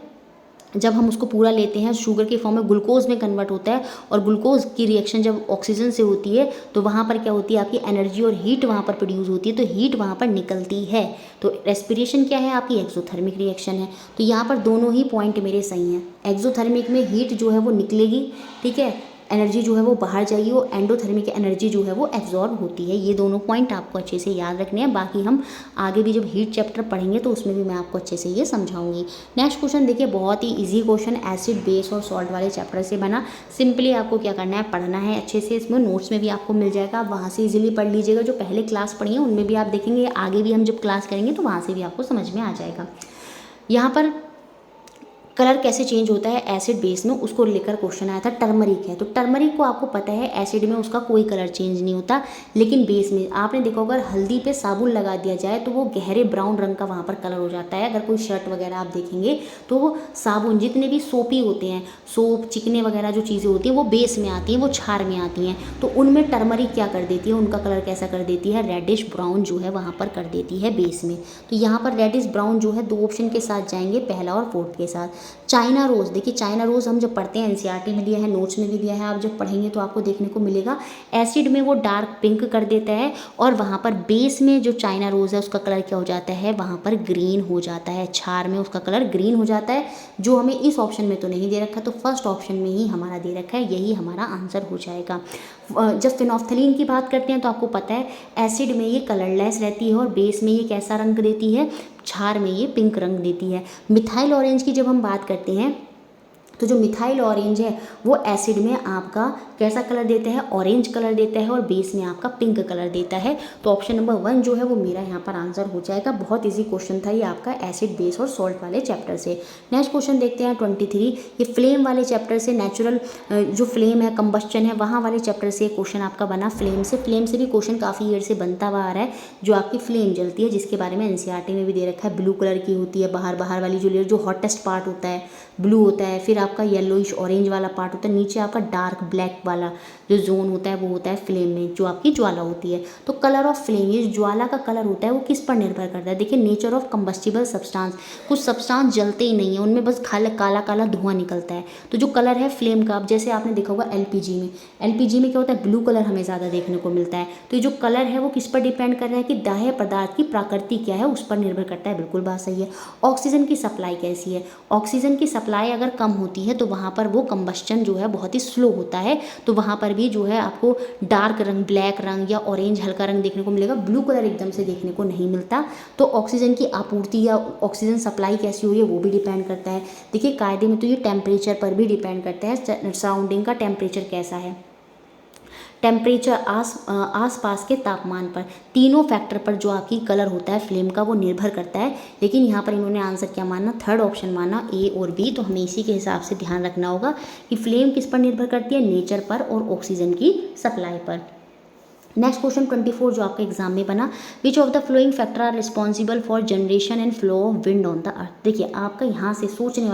जब हम उसको पूरा लेते हैं शुगर के फॉर्म में ग्लूकोज में कन्वर्ट होता है, और ग्लूकोज की रिएक्शन जब ऑक्सीजन से होती है तो वहाँ पर क्या होती है आपकी एनर्जी और हीट वहाँ पर प्रोड्यूस होती है, तो हीट वहाँ पर निकलती है। तो रेस्पिरेशन क्या है आपकी एक्सोथर्मिक रिएक्शन है। तो यहाँ पर दोनों ही पॉइंट मेरे सही हैं। एक्सोथर्मिक में हीट जो है वो निकलेगी, ठीक है, एनर्जी जो है वो बाहर जाएगी, और एंडोथर्मिक एनर्जी जो है वो एब्जॉर्ब होती है। ये दोनों पॉइंट आपको अच्छे से याद रखने हैं, बाकी हम आगे भी जब हीट चैप्टर पढ़ेंगे तो उसमें भी मैं आपको अच्छे से ये समझाऊंगी। नेक्स्ट क्वेश्चन देखिए, बहुत ही इजी क्वेश्चन, एसिड बेस और सॉल्ट वाले चैप्टर से बना। सिंपली आपको क्या करना है, पढ़ना है अच्छे से, इसमें नोट्स में भी आपको मिल जाएगा, आप वहाँ से इजीली पढ़ लीजिएगा। जो पहले क्लास पढ़ी है उनमें भी आप देखेंगे, आगे भी हम जब क्लास करेंगे तो वहाँ से भी आपको समझ में आ जाएगा। यहाँ पर कलर कैसे चेंज होता है एसिड बेस में, उसको लेकर क्वेश्चन आया था। टर्मरिक है, तो टर्मरिक को आपको पता है एसिड में उसका कोई कलर चेंज नहीं होता, लेकिन बेस में आपने देखा होगा हल्दी पे साबुन लगा दिया जाए तो वो गहरे ब्राउन रंग का वहाँ पर कलर हो जाता है। अगर कोई शर्ट वगैरह आप देखेंगे तो वो साबुन जितने भी सोपी होते हैं, सोप चिकने वगैरह जो चीज़ें होती हैं वो बेस में आती हैं, वो क्षार में आती हैं, तो उनमें टर्मरिक क्या कर देती है, उनका कलर कैसा कर देती है, रेडिश ब्राउन जो है वहाँ पर कर देती है बेस में। तो यहाँ पर रेडिश ब्राउन जो है 2 ऑप्शन के साथ जाएंगे, पहला और फोर्थ के साथ। चाइना रोज़, देखिए चाइना रोज़ हम जब पढ़ते हैं एनसीईआरटी में दिया है, नोट्स में भी दिया है, आप जब पढ़ेंगे तो आपको देखने को मिलेगा एसिड में वो डार्क पिंक कर देता है, और वहाँ पर बेस में जो चाइना रोज़ है उसका कलर क्या हो जाता है, वहाँ पर ग्रीन हो जाता है, क्षार में उसका कलर ग्रीन हो जाता है, जो हमें इस ऑप्शन में तो नहीं दे रखा, तो फर्स्ट ऑप्शन में ही हमारा दे रखा है, यही हमारा आंसर हो जाएगा। जब फिनोफ्थलीन की बात करते हैं तो आपको पता है एसिड में ये कलरलेस रहती है और बेस में ये कैसा रंग देती है, क्षार में ये पिंक रंग देती है। मिथाइल ऑरेंज की जब हम बात करते हैं तो जो मिथाइल ऑरेंज है वो एसिड में आपका कैसा कलर देता है, ऑरेंज कलर देता है, और बेस में आपका पिंक कलर देता है। तो ऑप्शन नंबर 1 जो है वो मेरा यहाँ पर आंसर हो जाएगा। बहुत इजी क्वेश्चन था ये आपका एसिड बेस और सॉल्ट वाले चैप्टर से। नेक्स्ट क्वेश्चन देखते हैं 23, ये फ्लेम वाले चैप्टर से, नेचुरल जो फ्लेम है, कंबस्चन है, वहाँ वाले चैप्टर से क्वेश्चन आपका बना। फ्लेम से भी क्वेश्चन काफ़ी ईयर से बनता हुआ आ रहा है। जो आपकी फ्लेम जलती है जिसके बारे में एनसीईआरटी में भी दे रखा है, ब्लू कलर की होती है, बाहर वाली जो लेयर, जो हॉटेस्ट पार्ट होता है ब्लू होता है, फिर आपका येलोइश ऑरेंज वाला पार्ट होता है, नीचे आपका डार्क ब्लैक वाला जो जोन होता है वो होता है फ्लेम में, जो आपकी ज्वाला होती है। तो कलर ऑफ फ्लेम, ये ज्वाला का कलर होता है वो किस पर निर्भर करता है, देखिए नेचर ऑफ कंबस्टिबल सब्सटेंस, कुछ सब्सटेंस जलते ही नहीं है, उनमें बस काला काला धुआं निकलता है। तो जो कलर है फ्लेम का, अब जैसे आपने देखा होगा एलपीजी में क्या होता है, ब्लू कलर हमें ज़्यादा देखने को मिलता है। तो ये जो कलर है वो किस पर डिपेंड कर रहा है कि दाह्य पदार्थ की प्रकृति क्या है उस पर निर्भर करता है। बिल्कुल बात सही है। ऑक्सीजन की सप्लाई कैसी है, ऑक्सीजन की सप्लाई अगर कम होती है तो वहाँ पर वो कंबस्चन जो है बहुत ही स्लो होता है, तो वहाँ पर भी जो है आपको डार्क रंग, ब्लैक रंग या ऑरेंज हल्का रंग देखने को मिलेगा, ब्लू कलर एकदम से देखने को नहीं मिलता। तो ऑक्सीजन की आपूर्ति या ऑक्सीजन सप्लाई कैसी हो रही है वो भी डिपेंड करता है। देखिए कायदे में तो ये टेम्परेचर पर भी डिपेंड करता है, सराउंडिंग का टेम्परेचर कैसा है। टेम्परेचर, आस पास के तापमान पर। तीनों फैक्टर पर जो आपकी कलर होता है फ्लेम का वो निर्भर करता है। लेकिन यहाँ पर इन्होंने आंसर क्या माना, थर्ड ऑप्शन माना, ए और बी। तो हमें इसी के हिसाब से ध्यान रखना होगा कि फ्लेम किस पर निर्भर करती है, नेचर पर और ऑक्सीजन की सप्लाई पर। नेक्स्ट क्वेश्चन 24 जो आपका एग्जाम में बना, which of the following factor are responsible for generation and flow of wind on the earth. देखिए आपका यहाँ से सोचने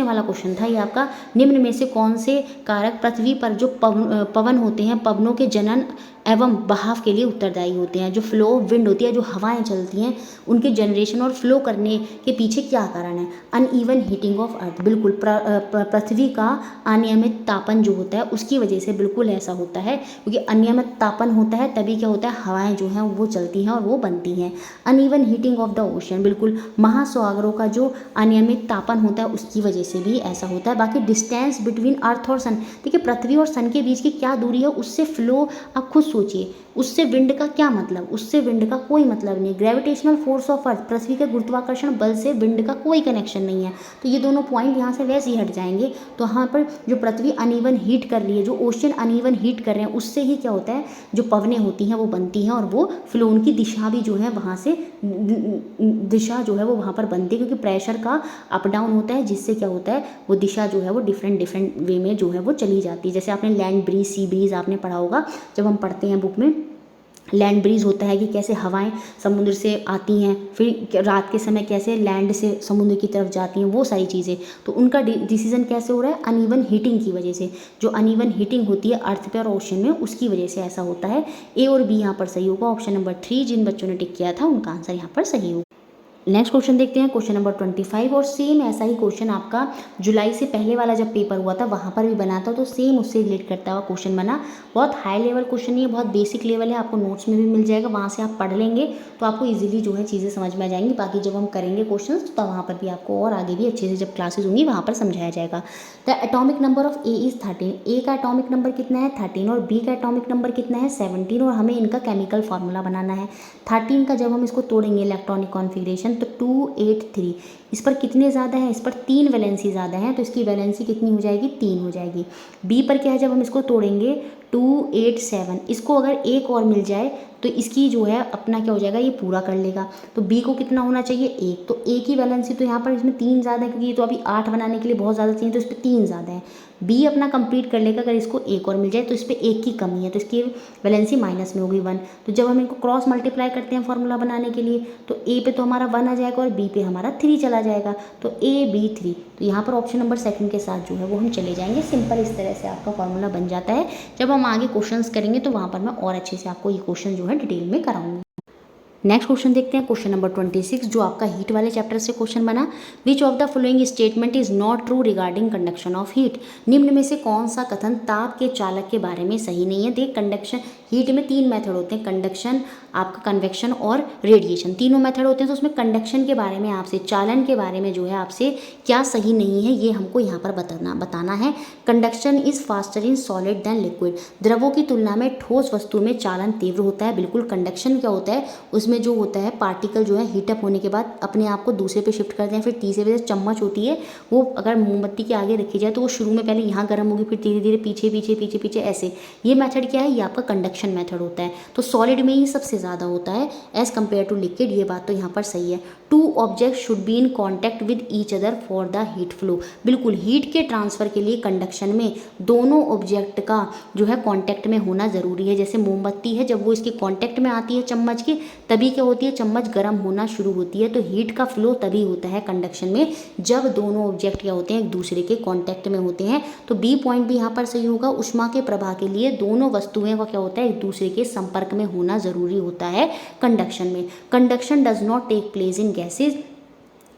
वाला क्वेश्चन था ये आपका, निम्न में से कौन से कारक पृथ्वी पर जो पवन होते हैं, पवनों के जनन एवं बहाव के लिए उत्तरदायी होते हैं। जो फ्लो ऑफ विंड होती है, जो हवाएं चलती हैं, उनके जनरेशन और फ्लो करने के पीछे क्या कारण है, अनइवन हीटिंग ऑफ अर्थ। बिल्कुल पृथ्वी का अनियमित तापन जो होता है उसकी वजह से बिल्कुल ऐसा होता है, क्योंकि अनियमित तापन होता है तभी क्या होता है, हवाएं जो हैं वो चलती हैं और वो बनती हैं। Uneven heating of the ocean, बिल्कुल महासागरों का जो अनियमित तापन होता है उसकी वजह से भी ऐसा होता है। बाकी डिस्टेंस बिटवीन अर्थ और सन, देखिए पृथ्वी और सन के बीच की क्या दूरी है उससे फ्लो, आप खुद सोचिए, उससे विंड का क्या मतलब, उससे विंड का कोई मतलब नहीं। ग्रेविटेशनल फोर्स ऑफ अर्थ, पृथ्वी के गुरुत्वाकर्षण बल से विंड का कोई कनेक्शन नहीं है। तो ये दोनों पॉइंट यहाँ से वैसे ही हट जाएंगे। तो यहाँ पर जो पृथ्वी अनइवन हीट कर रही है, जो ओशन अनइवन हीट कर रहे हैं, उससे ही क्या होता है, जो पवनें होती हैं वो बनती हैं और वो फ्लो, उनकी दिशा भी जो है वहाँ से दिशा जो है वो वहाँ पर बनती है, क्योंकि प्रेशर का अप डाउन होता है, जिससे क्या होता है वो दिशा जो है वो डिफरेंट वे में जो है वो चली जाती है। जैसे आपने लैंड ब्रीज, सी ब्रीज आपने पढ़ा होगा जब हम पढ़ते हैं बुक में। लैंड ब्रीज होता है कि कैसे हवाएं समुद्र से आती हैं, फिर रात के समय कैसे लैंड से समुद्र की तरफ जाती हैं, वो सारी चीज़ें। तो उनका डिसीजन कैसे हो रहा है, अनइवन हीटिंग की वजह से। जो अनइवन हीटिंग होती है अर्थ पे और ओशन में, उसकी वजह से ऐसा होता है। ए और बी यहाँ पर सही होगा। ऑप्शन नंबर 3 जिन बच्चों ने टिक किया था उनका आंसर यहाँ पर सही होगा। नेक्स्ट क्वेश्चन देखते हैं, क्वेश्चन नंबर 25। और सेम ऐसा ही क्वेश्चन आपका जुलाई से पहले वाला जब पेपर हुआ था वहाँ पर भी बना था, तो सेम उससे रिलेट करता हुआ क्वेश्चन बना। बहुत हाई लेवल क्वेश्चन नहीं है, बहुत बेसिक लेवल है, आपको नोट्स में भी मिल जाएगा, वहाँ से आप पढ़ लेंगे तो आपको इजीली जो है चीज़ें समझ में आ जाएंगी। बाकी जब हम करेंगे क्वेश्चन तो वहाँ पर भी आपको और आगे भी अच्छे से जब क्लासेज होंगी वहाँ पर समझाया जाएगा। The atomic number of A is 13। ए का एटॉमिक नंबर कितना है 13 और बी का एटॉमिक नंबर कितना है 17 और हमें इनका केमिकल फार्मूला बनाना है। 13 का जब हम इसको तोड़ेंगे इलेक्ट्रॉनिक कॉन्फिगरेशन तो 283, इस पर कितने ज़्यादा है, इस पर 3 वैलेंसी ज़्यादा है, तो इसकी वैलेंसी कितनी हो जाएगी 3 हो जाएगी। बी पर क्या है, जब हम इसको तोड़ेंगे 287, इसको अगर एक और मिल जाए तो इसकी जो है अपना क्या हो जाएगा, ये पूरा कर लेगा। तो बी को कितना होना चाहिए 1, तो ए की वैलेंसी तो यहाँ पर इसमें 3 ज़्यादा है, क्योंकि ये तो अभी 8 बनाने के लिए बहुत ज़्यादा चाहिए, तो इस पर 3 ज़्यादा है। बी अपना कंप्लीट कर लेगा, अगर इसको एक और मिल जाए तो इस पर 1 की कमी है, तो इसकी वैलेंसी माइनस में होगी 1। तो जब हम इनको क्रॉस मल्टीप्लाई करते हैं फार्मूला बनाने के लिए तो ए पे तो हमारा 1 आ जाएगा और बी पे हमारा 3 चला जाएगा, तो AB3। तो यहाँ पर ऑप्शन नंबर 2 के साथ जो है वो हम चले जाएंगे। सिंपल इस तरह से आपका फार्मूला बन जाता है। जब हम आगे क्वेश्चंस करेंगे तो वहाँ पर मैं और अच्छे से आपको ये क्वेश्चन जो है डिटेल में कराऊंगी। नेक्स्ट क्वेश्चन देखते हैं, क्वेश्चन नंबर 26 जो आपका हीट वाले चैप्टर से क्वेश्चन बना। Which of the following statement is not true regarding conduction of heat. निम्न में से कौन सा कथन ताप के चालक के बारे में सही नहीं है। देख कंडक्शन, हीट में 3 मेथड होते हैं, कंडक्शन, आपका कन्वेक्शन और रेडिएशन, तीनों मेथड होते हैं। तो उसमें कंडक्शन के बारे में आपसे, चालन के बारे में जो है आपसे क्या सही नहीं है ये हमको यहाँ पर बताना है। Conduction is faster in solid than liquid. द्रवों की तुलना में ठोस वस्तु में चालन तीव्र होता है। बिल्कुल कंडक्शन क्या होता है, उसमें जो होता है पार्टिकल जो है हीटअप होने के बाद अपने आप को दूसरे पे शिफ्ट करते हैं, फिर तीसरे पे चम्मच होती है वो अगर मोमबत्ती के आगे रखी जाए तो वो शुरू में पहले यहाँ गर्म होगी, फिर धीरे धीरे पीछे पीछे पीछे पीछे ऐसे। ये मेथड क्या है, ये आपका कंडक्शन मेथड होता है। तो सॉलिड में ही सबसे ज़्यादा होता है एज कम्पेयर टू लिक्विड, ये बात तो यहाँ पर सही है। 2 object should be in contact with each other for the heat flow. बिल्कुल हीट के ट्रांसफर के लिए कंडक्शन में दोनों ऑब्जेक्ट का जो है कॉन्टैक्ट में होना ज़रूरी है। जैसे मोमबत्ती है, जब वो इसके कॉन्टैक्ट में आती है चम्मच के, तभी क्या होती है, चम्मच गर्म होना शुरू होती है। तो हीट का फ्लो तभी होता है कंडक्शन में जब दोनों ऑब्जेक्ट क्या होते हैं, एक दूसरे के कॉन्टैक्ट में होते हैं। तो बी पॉइंट भी यहाँ पर सही होगा। ऊष्मा के प्रवाह के लिए दोनों वस्तुएं का क्या होता है, एक दूसरे के संपर्क में होना ज़रूरी होता है कंडक्शन में। Conduction does not take place in gases.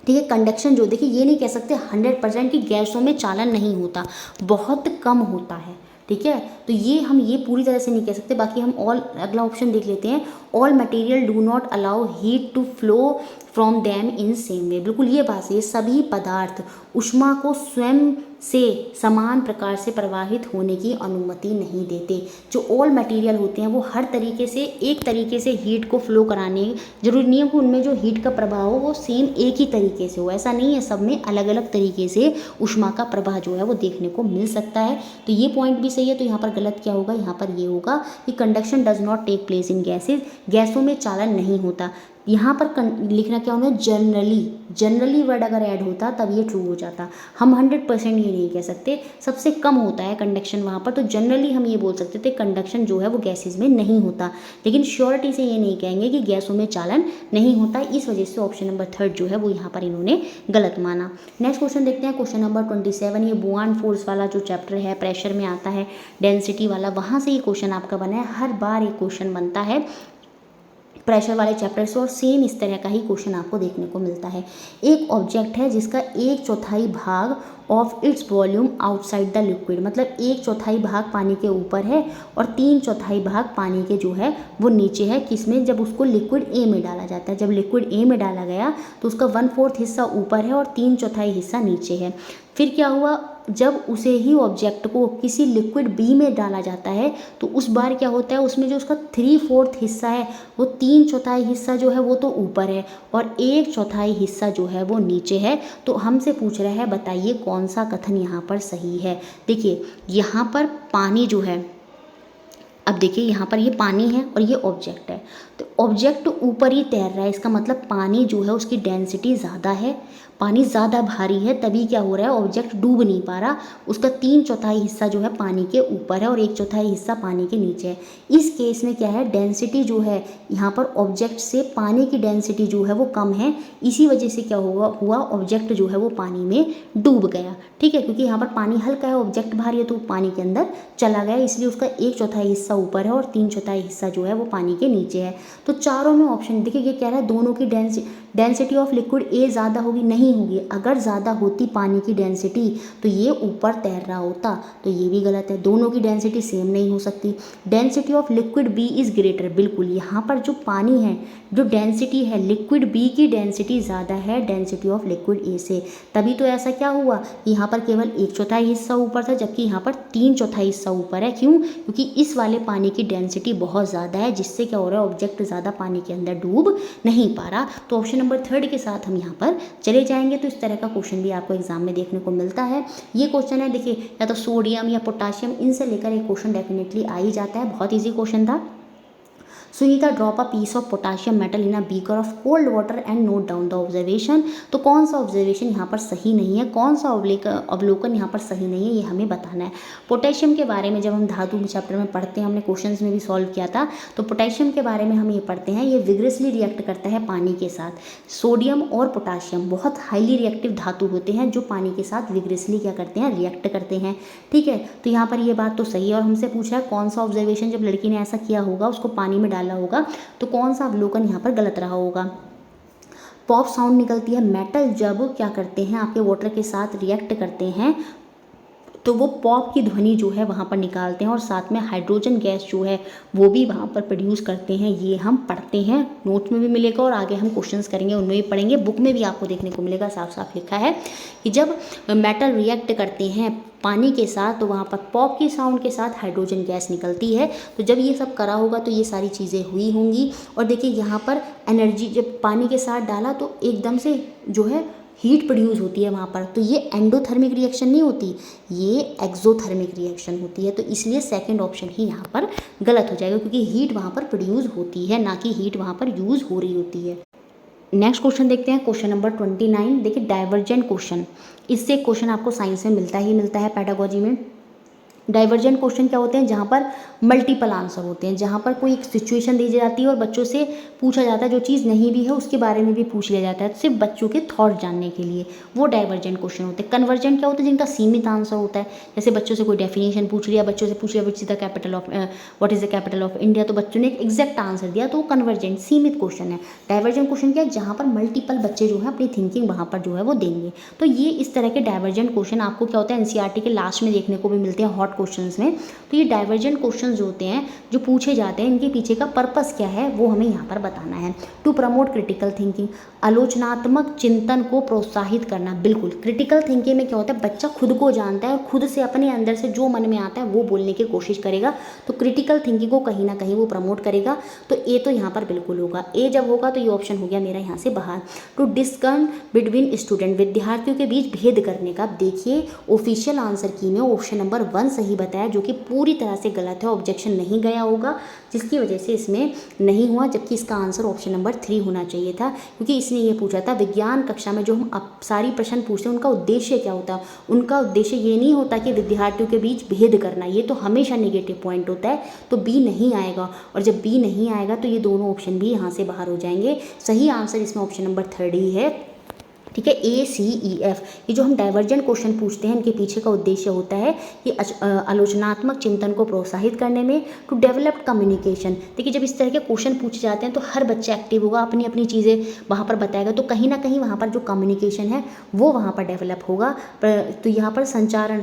ठीक है, कंडक्शन जो, देखिए ये नहीं कह सकते 100% की गैसों में चालन नहीं होता, बहुत कम होता है। ठीक है, तो ये पूरी तरह से नहीं कह सकते। बाकी हम ऑल, अगला ऑप्शन देख लेते हैं, all material do not allow heat to flow from them in same way. बिल्कुल ये बात है, सभी पदार्थ ऊष्मा को स्वयं से समान प्रकार से प्रवाहित होने की अनुमति नहीं देते। जो ऑल मटेरियल होते हैं वो हर तरीके से एक तरीके से हीट को फ्लो कराने, जरूरी नहीं है कि उनमें जो हीट का प्रवाह हो वो सेम एक ही तरीके से हो, ऐसा नहीं है, सब में अलग अलग तरीके से ऊष्मा का प्रवाह जो है वो देखने को मिल सकता है। तो ये पॉइंट भी सही है। तो यहाँ पर गलत क्या होगा, यहाँ पर ये होगा कि conduction does not take place in gases, गैसों में चालन नहीं होता। यहाँ पर लिखना क्या होना, जनरली वर्ड अगर ऐड होता तब ये ट्रू हो जाता। हम 100% ये नहीं कह सकते, सबसे कम होता है कंडक्शन वहाँ पर, तो जनरली हम ये बोल सकते थे कंडक्शन जो है वो गैसेज में नहीं होता, लेकिन श्योरिटी से ये नहीं कहेंगे कि गैसों में चालन नहीं होता। इस वजह से ऑप्शन नंबर 3 जो है वो यहाँ पर इन्होंने गलत माना। नेक्स्ट क्वेश्चन देखते हैं, क्वेश्चन नंबर 27। ये बुआन फोर्स वाला जो चैप्टर है, प्रेशर में आता है, डेंसिटी वाला, वहाँ से ये क्वेश्चन आपका बना है। हर बार ये क्वेश्चन बनता है प्रेशर वाले चैप्टर से, और सेम इस तरह का ही क्वेश्चन आपको देखने को मिलता है। एक ऑब्जेक्ट है जिसका 1/4 भाग of its volume outside the liquid, मतलब 1/4 भाग पानी के ऊपर है और 3/4 भाग पानी के जो है वो नीचे है। किसमें, जब उसको लिक्विड ए में डाला जाता है। जब लिक्विड ए में डाला गया तो उसका 1/4 हिस्सा ऊपर है और 3/4 हिस्सा नीचे है। फिर क्या हुआ, जब उसे ही ऑब्जेक्ट को किसी लिक्विड बी में डाला जाता है तो उस बार क्या होता है, उसमें जो उसका 3/4 हिस्सा है वो 3/4 हिस्सा जो है वो तो ऊपर है और 1/4 हिस्सा जो है वो नीचे है। तो हमसे पूछ रहा है बताइए कौन सा कथन यहाँ पर सही है। देखिए यहाँ पर पानी जो है, अब देखिए यहाँ पर ये पानी है और ये ऑब्जेक्ट है, तो ऑब्जेक्ट ऊपर ही तैर रहा है, इसका मतलब पानी जो है उसकी डेंसिटी ज़्यादा है, पानी ज़्यादा भारी है, तभी क्या हो रहा है, ऑब्जेक्ट डूब नहीं पा रहा। उसका 3/4 हिस्सा जो है पानी के ऊपर है और 1/4 हिस्सा पानी के नीचे है। इस केस में क्या है, डेंसिटी जो है यहाँ पर ऑब्जेक्ट से पानी की डेंसिटी जो है वो कम है, इसी वजह से क्या हुआ ऑब्जेक्ट जो है वो पानी में डूब गया। ठीक है, क्योंकि यहाँ पर पानी हल्का है, ऑब्जेक्ट भारी है, तो पानी के अंदर चला गया, इसलिए उसका 1/4 हिस्सा ऊपर है और 3/4 हिस्सा जो है वो पानी के नीचे है। तो चारों में ऑप्शन देखिए, ये कह रहा है दोनों की डेंसिटी ऑफ लिक्विड ए ज़्यादा होगी, नहीं होगी। अगर ज़्यादा होती पानी की डेंसिटी तो ये ऊपर तैर रहा होता, तो ये भी गलत है। दोनों की डेंसिटी सेम नहीं हो सकती। Density of liquid B is greater, बिल्कुल यहाँ पर जो पानी है, जो डेंसिटी है लिक्विड बी की डेंसिटी ज़्यादा है डेंसिटी ऑफ लिक्विड ए से, तभी तो ऐसा क्या हुआ, यहाँ पर केवल 1/4 हिस्सा ऊपर था जबकि यहाँ पर 3/4 हिस्सा ऊपर है। क्यों, क्योंकि इस वाले पानी की डेंसिटी बहुत ज़्यादा है, जिससे क्या हो रहा है, ऑब्जेक्ट ज़्यादा पानी के अंदर डूब नहीं पा रहा। तो ऑप्शन नंबर 3 के साथ हम यहाँ पर चले जाएंगे। तो इस तरह का क्वेश्चन भी आपको एग्जाम में देखने को मिलता है। ये क्वेश्चन है, देखिए या तो सोडियम या पोटाशियम, इनसे लेकर एक क्वेश्चन डेफिनेटली आ ही जाता है। बहुत ईजी क्वेश्चन था। Sunita drop a piece of potassium metal in a beaker of cold water and note down the observation. तो कौन सा ऑब्जर्वेशन यहाँ पर सही नहीं है, कौन सा अवलोकन यहाँ पर सही नहीं है, ये हमें बताना है। पोटेशियम के बारे में जब हम धातु चैप्टर में पढ़ते हैं, हमने क्वेश्चंस में भी सॉल्व किया था, तो पोटेशियम के बारे में हम ये पढ़ते हैं, ये विग्रेसली रिएक्ट करता है पानी के साथ। सोडियम और पोटाशियम बहुत हाईली रिएक्टिव धातु होते हैं जो पानी के साथ विग्रेसली क्या करते हैं, रिएक्ट करते हैं। ठीक है, तो यहाँ पर ये बात तो सही है। और हमसे पूछा है कौन सा ऑब्जर्वेशन जब लड़की ने ऐसा किया होगा, उसको पानी में डाला होगा, तो कौन सा अवलोकन यहाँ पर गलत रहा होगा। पॉप साउंड निकलती है, मेटल जब क्या करते हैं, आपके वाटर के साथ रिएक्ट करते हैं तो वो पॉप की ध्वनि जो है वहाँ पर निकालते हैं और साथ में हाइड्रोजन गैस जो है वो भी वहाँ पर प्रोड्यूस करते हैं। ये हम पढ़ते हैं, नोट में भी मिलेगा और आगे हम क्वेश्चंस करेंगे उनमें भी पढ़ेंगे, बुक में भी आपको देखने को मिलेगा, साफ साफ लिखा है कि जब मेटल रिएक्ट करते हैं पानी के साथ तो वहाँ पर पॉप की साउंड के साथ हाइड्रोजन गैस निकलती है। तो जब ये सब करा होगा तो ये सारी चीज़ें हुई होंगी। और देखिए यहाँ पर एनर्जी जब पानी के साथ डाला तो एकदम से जो है हीट प्रोड्यूस होती है वहाँ पर, तो ये एंडोथर्मिक रिएक्शन नहीं होती, ये एक्सोथर्मिक रिएक्शन होती है। तो इसलिए सेकंड ऑप्शन ही यहाँ पर गलत हो जाएगा, क्योंकि हीट वहाँ पर प्रोड्यूस होती है, ना कि हीट वहाँ पर यूज़ हो रही होती है। नेक्स्ट क्वेश्चन देखते हैं, क्वेश्चन नंबर 29। देखिए डाइवर्जेंट क्वेश्चन, इससे क्वेश्चन आपको साइंस में मिलता है पेडागोजी में। डाइवर्जेंट क्वेश्चन क्या होते हैं, जहाँ पर मल्टीपल आंसर होते हैं, जहाँ पर कोई एक सिचुएशन दी जाती है और बच्चों से पूछा जाता है, जो चीज़ नहीं भी है उसके बारे में भी पूछ लिया जाता है, सिर्फ बच्चों के थॉट जानने के लिए, वो डाइवर्जेंट क्वेश्चन होते हैं। कन्वर्जेंट क्या होता है, जिनका सीमित आंसर होता है, जैसे बच्चों से कोई डेफिनेशन पूछ लिया, बच्चों से पूछ लिया what is the capital of India, तो बच्चों ने एक एग्जैक्ट आंसर दिया, तो वो कन्वर्जेंट सीमित क्वेश्चन है। डाइवर्जेंट क्वेश्चन क्या है, जहाँ पर मल्टीपल बच्चे जो है अपनी थिंकिंग वहाँ पर जो है वो देंगे। तो ये इस तरह के डाइवर्जेंट क्वेश्चन आपको क्या होता है, एनसीईआरटी के लास्ट में देखने को भी मिलते हैं, हॉट क्वेश्चंस में। तो ये डाइवर्जेंट क्वेश्चंस जो होते हैं, जो पूछे जाते हैं, इनके पीछे का पर्पस क्या है वो हमें यहाँ पर बताना है। टू प्रमोट क्रिटिकल थिंकिंग, आलोचनात्मक चिंतन को प्रोत्साहित करना। बिल्कुल, क्रिटिकल थिंकिंग में क्या होता है, बच्चा खुद को जानता है और खुद से अपने अंदर से जो मन में आता है वो बोलने की कोशिश करेगा, तो क्रिटिकल थिंकिंग को कहीं ना कहीं वो प्रमोट करेगा। तो ए तो यहाँ पर बिल्कुल होगा, ए जब होगा तो ये ऑप्शन हो गया मेरा यहाँ से बाहर। टू डिस्कर्न बिटवीन स्टूडेंट, विद्यार्थियों के बीच भेद करने का। देखिए ऑफिशियल आंसर की में ऑप्शन नंबर 1 सही बताया, जो कि पूरी तरह से गलत है, ऑब्जेक्शन नहीं गया होगा जिसकी वजह से इसमें नहीं हुआ, जबकि इसका आंसर ऑप्शन नंबर 3 होना चाहिए था, क्योंकि इसने ये पूछा था विज्ञान कक्षा में जो हम अब सारी प्रश्न पूछते हैं उनका उद्देश्य क्या होता है। उनका उद्देश्य ये नहीं होता कि विद्यार्थियों के बीच भेद करना, ये तो हमेशा नेगेटिव पॉइंट होता है, तो बी नहीं आएगा। और जब बी नहीं आएगा तो ये दोनों ऑप्शन भी यहाँ से बाहर हो जाएंगे। सही आंसर इसमें ऑप्शन नंबर 3 ही है, ठीक है, A-C-E-F। ये जो हम डाइवर्जेंट क्वेश्चन पूछते हैं इनके पीछे का उद्देश्य होता है कि आलोचनात्मक चिंतन को प्रोत्साहित करने में। टू डेवलप कम्युनिकेशन, देखिए जब इस तरह के क्वेश्चन पूछे जाते हैं तो हर बच्चा एक्टिव होगा, अपनी अपनी चीज़ें वहाँ पर बताएगा, तो कहीं ना कहीं वहाँ पर जो कम्युनिकेशन है वो वहाँ पर डेवलप होगा। तो यहाँ पर संचारण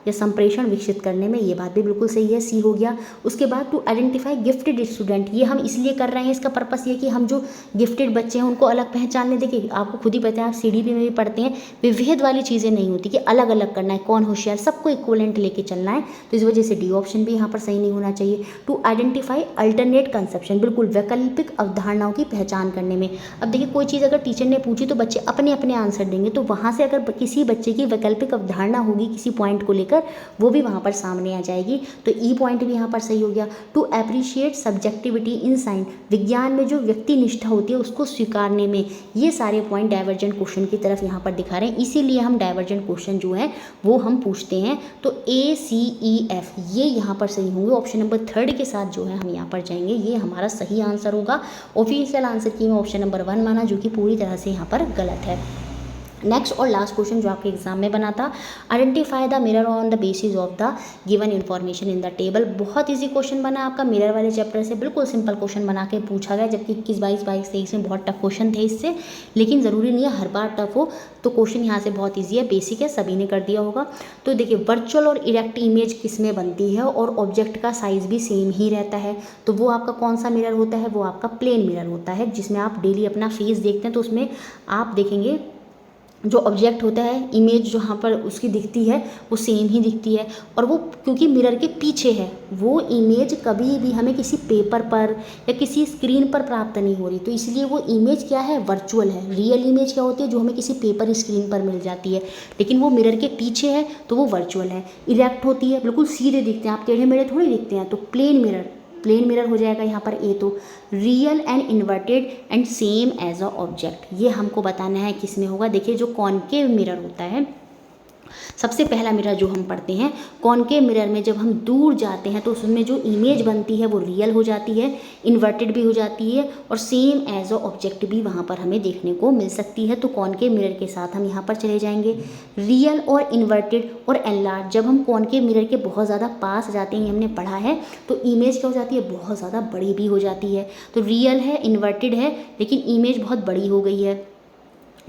या संप्रेषण विकसित करने में, ये बात भी बिल्कुल सही है, सी हो गया। उसके बाद टू आइडेंटिफाई गिफ्टेड स्टूडेंट, ये हम इसलिए कर रहे हैं, इसका पर्पस ये कि हम जो गिफ्टेड बच्चे हैं उनको अलग पहचानने। देखिए आपको खुद ही पता है, आप CDP में भी पढ़ते हैं, विभेद वाली चीज़ें नहीं होती कि अलग अलग करना है, कौन होशियार, सबको इक्वलेंट लेके चलना है, तो इस वजह से डी ऑप्शन भी यहाँ पर सही नहीं होना चाहिए। टू आइडेंटिफाई अल्टरनेट कंसेप्शन, बिल्कुल वैकल्पिक अवधारणाओं की पहचान करने में। अब देखिए कोई चीज़ अगर टीचर ने पूछी तो बच्चे अपने अपने आंसर देंगे, तो वहाँ से अगर किसी बच्चे की वैकल्पिक अवधारणा होगी किसी पॉइंट को लेकर, वो भी वहाँ पर सामने आ जाएगी, तो ई पॉइंट भी यहाँ पर सही हो गया। To appreciate subjectivity in science, विज्ञान में जो व्यक्ति निष्ठा होती है उसको स्वीकारने में, ये सारे पॉइंट डाइवर्जेंट क्वेश्चन की तरफ यहाँ पर दिखा रहे हैं, इसीलिए हम डाइवर्जेंट क्वेश्चन जो है वो हम पूछते हैं। तो A-C-E-F ये यहाँ पर सही होंगे, ऑप्शन नंबर 3 के साथ जो है हम यहाँ पर जाएंगे, ये हमारा सही आंसर होगा। ऑफिशियल आंसर की में ऑप्शन नंबर 1 माना, जो कि पूरी तरह से यहाँ पर गलत है। नेक्स्ट और लास्ट क्वेश्चन जो आपके एग्जाम में बना था, identify the mirror on the basis of the given information in the table. बहुत इजी क्वेश्चन बना आपका, मिरर वाले चैप्टर से बिल्कुल सिंपल क्वेश्चन बना के पूछा गया, जबकि 21, 22, 23 में बहुत टफ क्वेश्चन थे इससे, लेकिन ज़रूरी नहीं है हर बार टफ हो, तो क्वेश्चन यहाँ से बहुत ईजी है, बेसिक है, सभी ने कर दिया होगा। तो देखिए वर्चुअल और इरेक्ट इमेज किस में बनती है, और ऑब्जेक्ट का साइज़ भी सेम ही रहता है, तो वो आपका कौन सा मिरर होता है, वो आपका प्लेन मिरर होता है, जिसमें आप डेली अपना फेस देखते हैं, तो उसमें आप देखेंगे जो ऑब्जेक्ट होता है, इमेज जो यहाँ पर उसकी दिखती है वो सेम ही दिखती है, और वो क्योंकि मिरर के पीछे है, वो इमेज कभी भी हमें किसी पेपर पर या किसी स्क्रीन पर प्राप्त नहीं हो रही, तो इसलिए वो इमेज क्या है, वर्चुअल है। रियल इमेज क्या होती है, जो हमें किसी पेपर स्क्रीन पर मिल जाती है, लेकिन वो मिरर के पीछे है तो वो वर्चुअल है। इरेक्ट होती है, बिल्कुल सीधे दिखते हैं, आप टेढ़े मेढ़े थोड़ी दिखते हैं, तो प्लेन मिरर हो जाएगा यहाँ पर ए। तो real and inverted and same as a object, ये हमको बताना है किस में होगा। देखिए जो कॉनकेव मिरर होता है, सबसे पहला मिरर जो हम पढ़ते हैं, कॉनकेव मिरर में जब हम दूर जाते हैं तो उसमें जो इमेज बनती है वो रियल हो जाती है, इन्वर्टेड भी हो जाती है, और सेम एज अ ऑब्जेक्ट भी वहाँ पर हमें देखने को मिल सकती है। तो कॉनकेव मिरर के साथ हम यहाँ पर चले जाएंगे। रियल और इन्वर्टेड और एनलार्ज, जब हम कॉनकेव मिरर के बहुत ज़्यादा पास जाते हैं, हमने पढ़ा है, तो इमेज क्या हो जाती है, बहुत ज़्यादा बड़ी भी हो जाती है। तो रियल है, इन्वर्टेड है, लेकिन इमेज बहुत बड़ी हो गई है,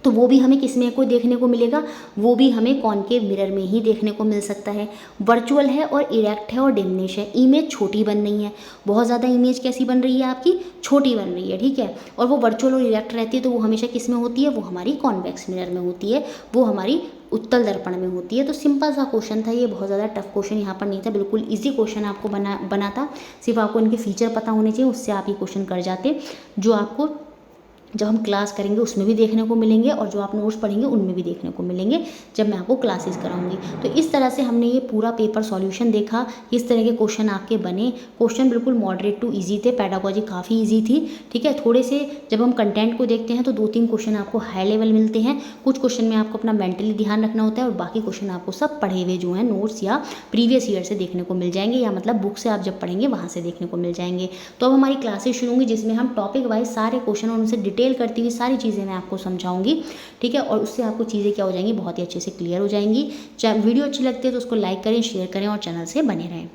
तो वो भी हमें किस में को देखने को मिलेगा, वो भी हमें कॉनकेव मिरर में ही देखने को मिल सकता है। वर्चुअल है और इरेक्ट है और डिमिनिश है, इमेज छोटी बन रही है, बहुत ज़्यादा इमेज कैसी बन रही है आपकी, छोटी बन रही है, ठीक है। और वो वर्चुअल और इरेक्ट रहती है, तो वो हमेशा किस में होती है, वो हमारी कॉन्वेक्स मिरर में होती है, वो हमारी उत्तल दर्पण में होती है। तो सिंपल सा क्वेश्चन था ये, बहुत ज़्यादा टफ क्वेश्चन यहाँ पर नहीं था, बिल्कुल इजी क्वेश्चन आपको बना था। सिर्फ आपको इनके फीचर पता होने चाहिए, उससे आप ये क्वेश्चन कर जाते, जो आपको जब हम क्लास करेंगे उसमें भी देखने को मिलेंगे, और जो आप नोट्स पढ़ेंगे उनमें भी देखने को मिलेंगे जब मैं आपको क्लासेस कराऊंगी। तो इस तरह से हमने ये पूरा पेपर सॉल्यूशन देखा, इस तरह के क्वेश्चन आपके बने। क्वेश्चन बिल्कुल मॉडरेट टू इजी थे, पैडागोजी काफ़ी इजी थी, ठीक है। थोड़े से जब हम कंटेंट को देखते हैं तो 2-3 क्वेश्चन आपको हाई लेवल मिलते हैं, कुछ क्वेश्चन में आपको अपना मेंटली ध्यान रखना होता है, और बाकी क्वेश्चन आपको सब पढ़े हुए जो हैं नोट्स या प्रीवियस ईयर से देखने को मिल जाएंगे, या मतलब बुक से आप जब पढ़ेंगे वहाँ से देखने को मिल जाएंगे। तो अब हमारी क्लासेस शुरू होंगी, जिसमें हम टॉपिक वाइज सारे क्वेश्चन और उनसे डिटेल करती हुई सारी चीज़ें मैं आपको समझाऊंगी, ठीक है। और उससे आपको चीज़ें क्या हो जाएंगी, बहुत ही अच्छे से क्लियर हो जाएंगी। चाहे वीडियो अच्छी लगती है तो उसको लाइक करें, शेयर करें और चैनल से बने रहें।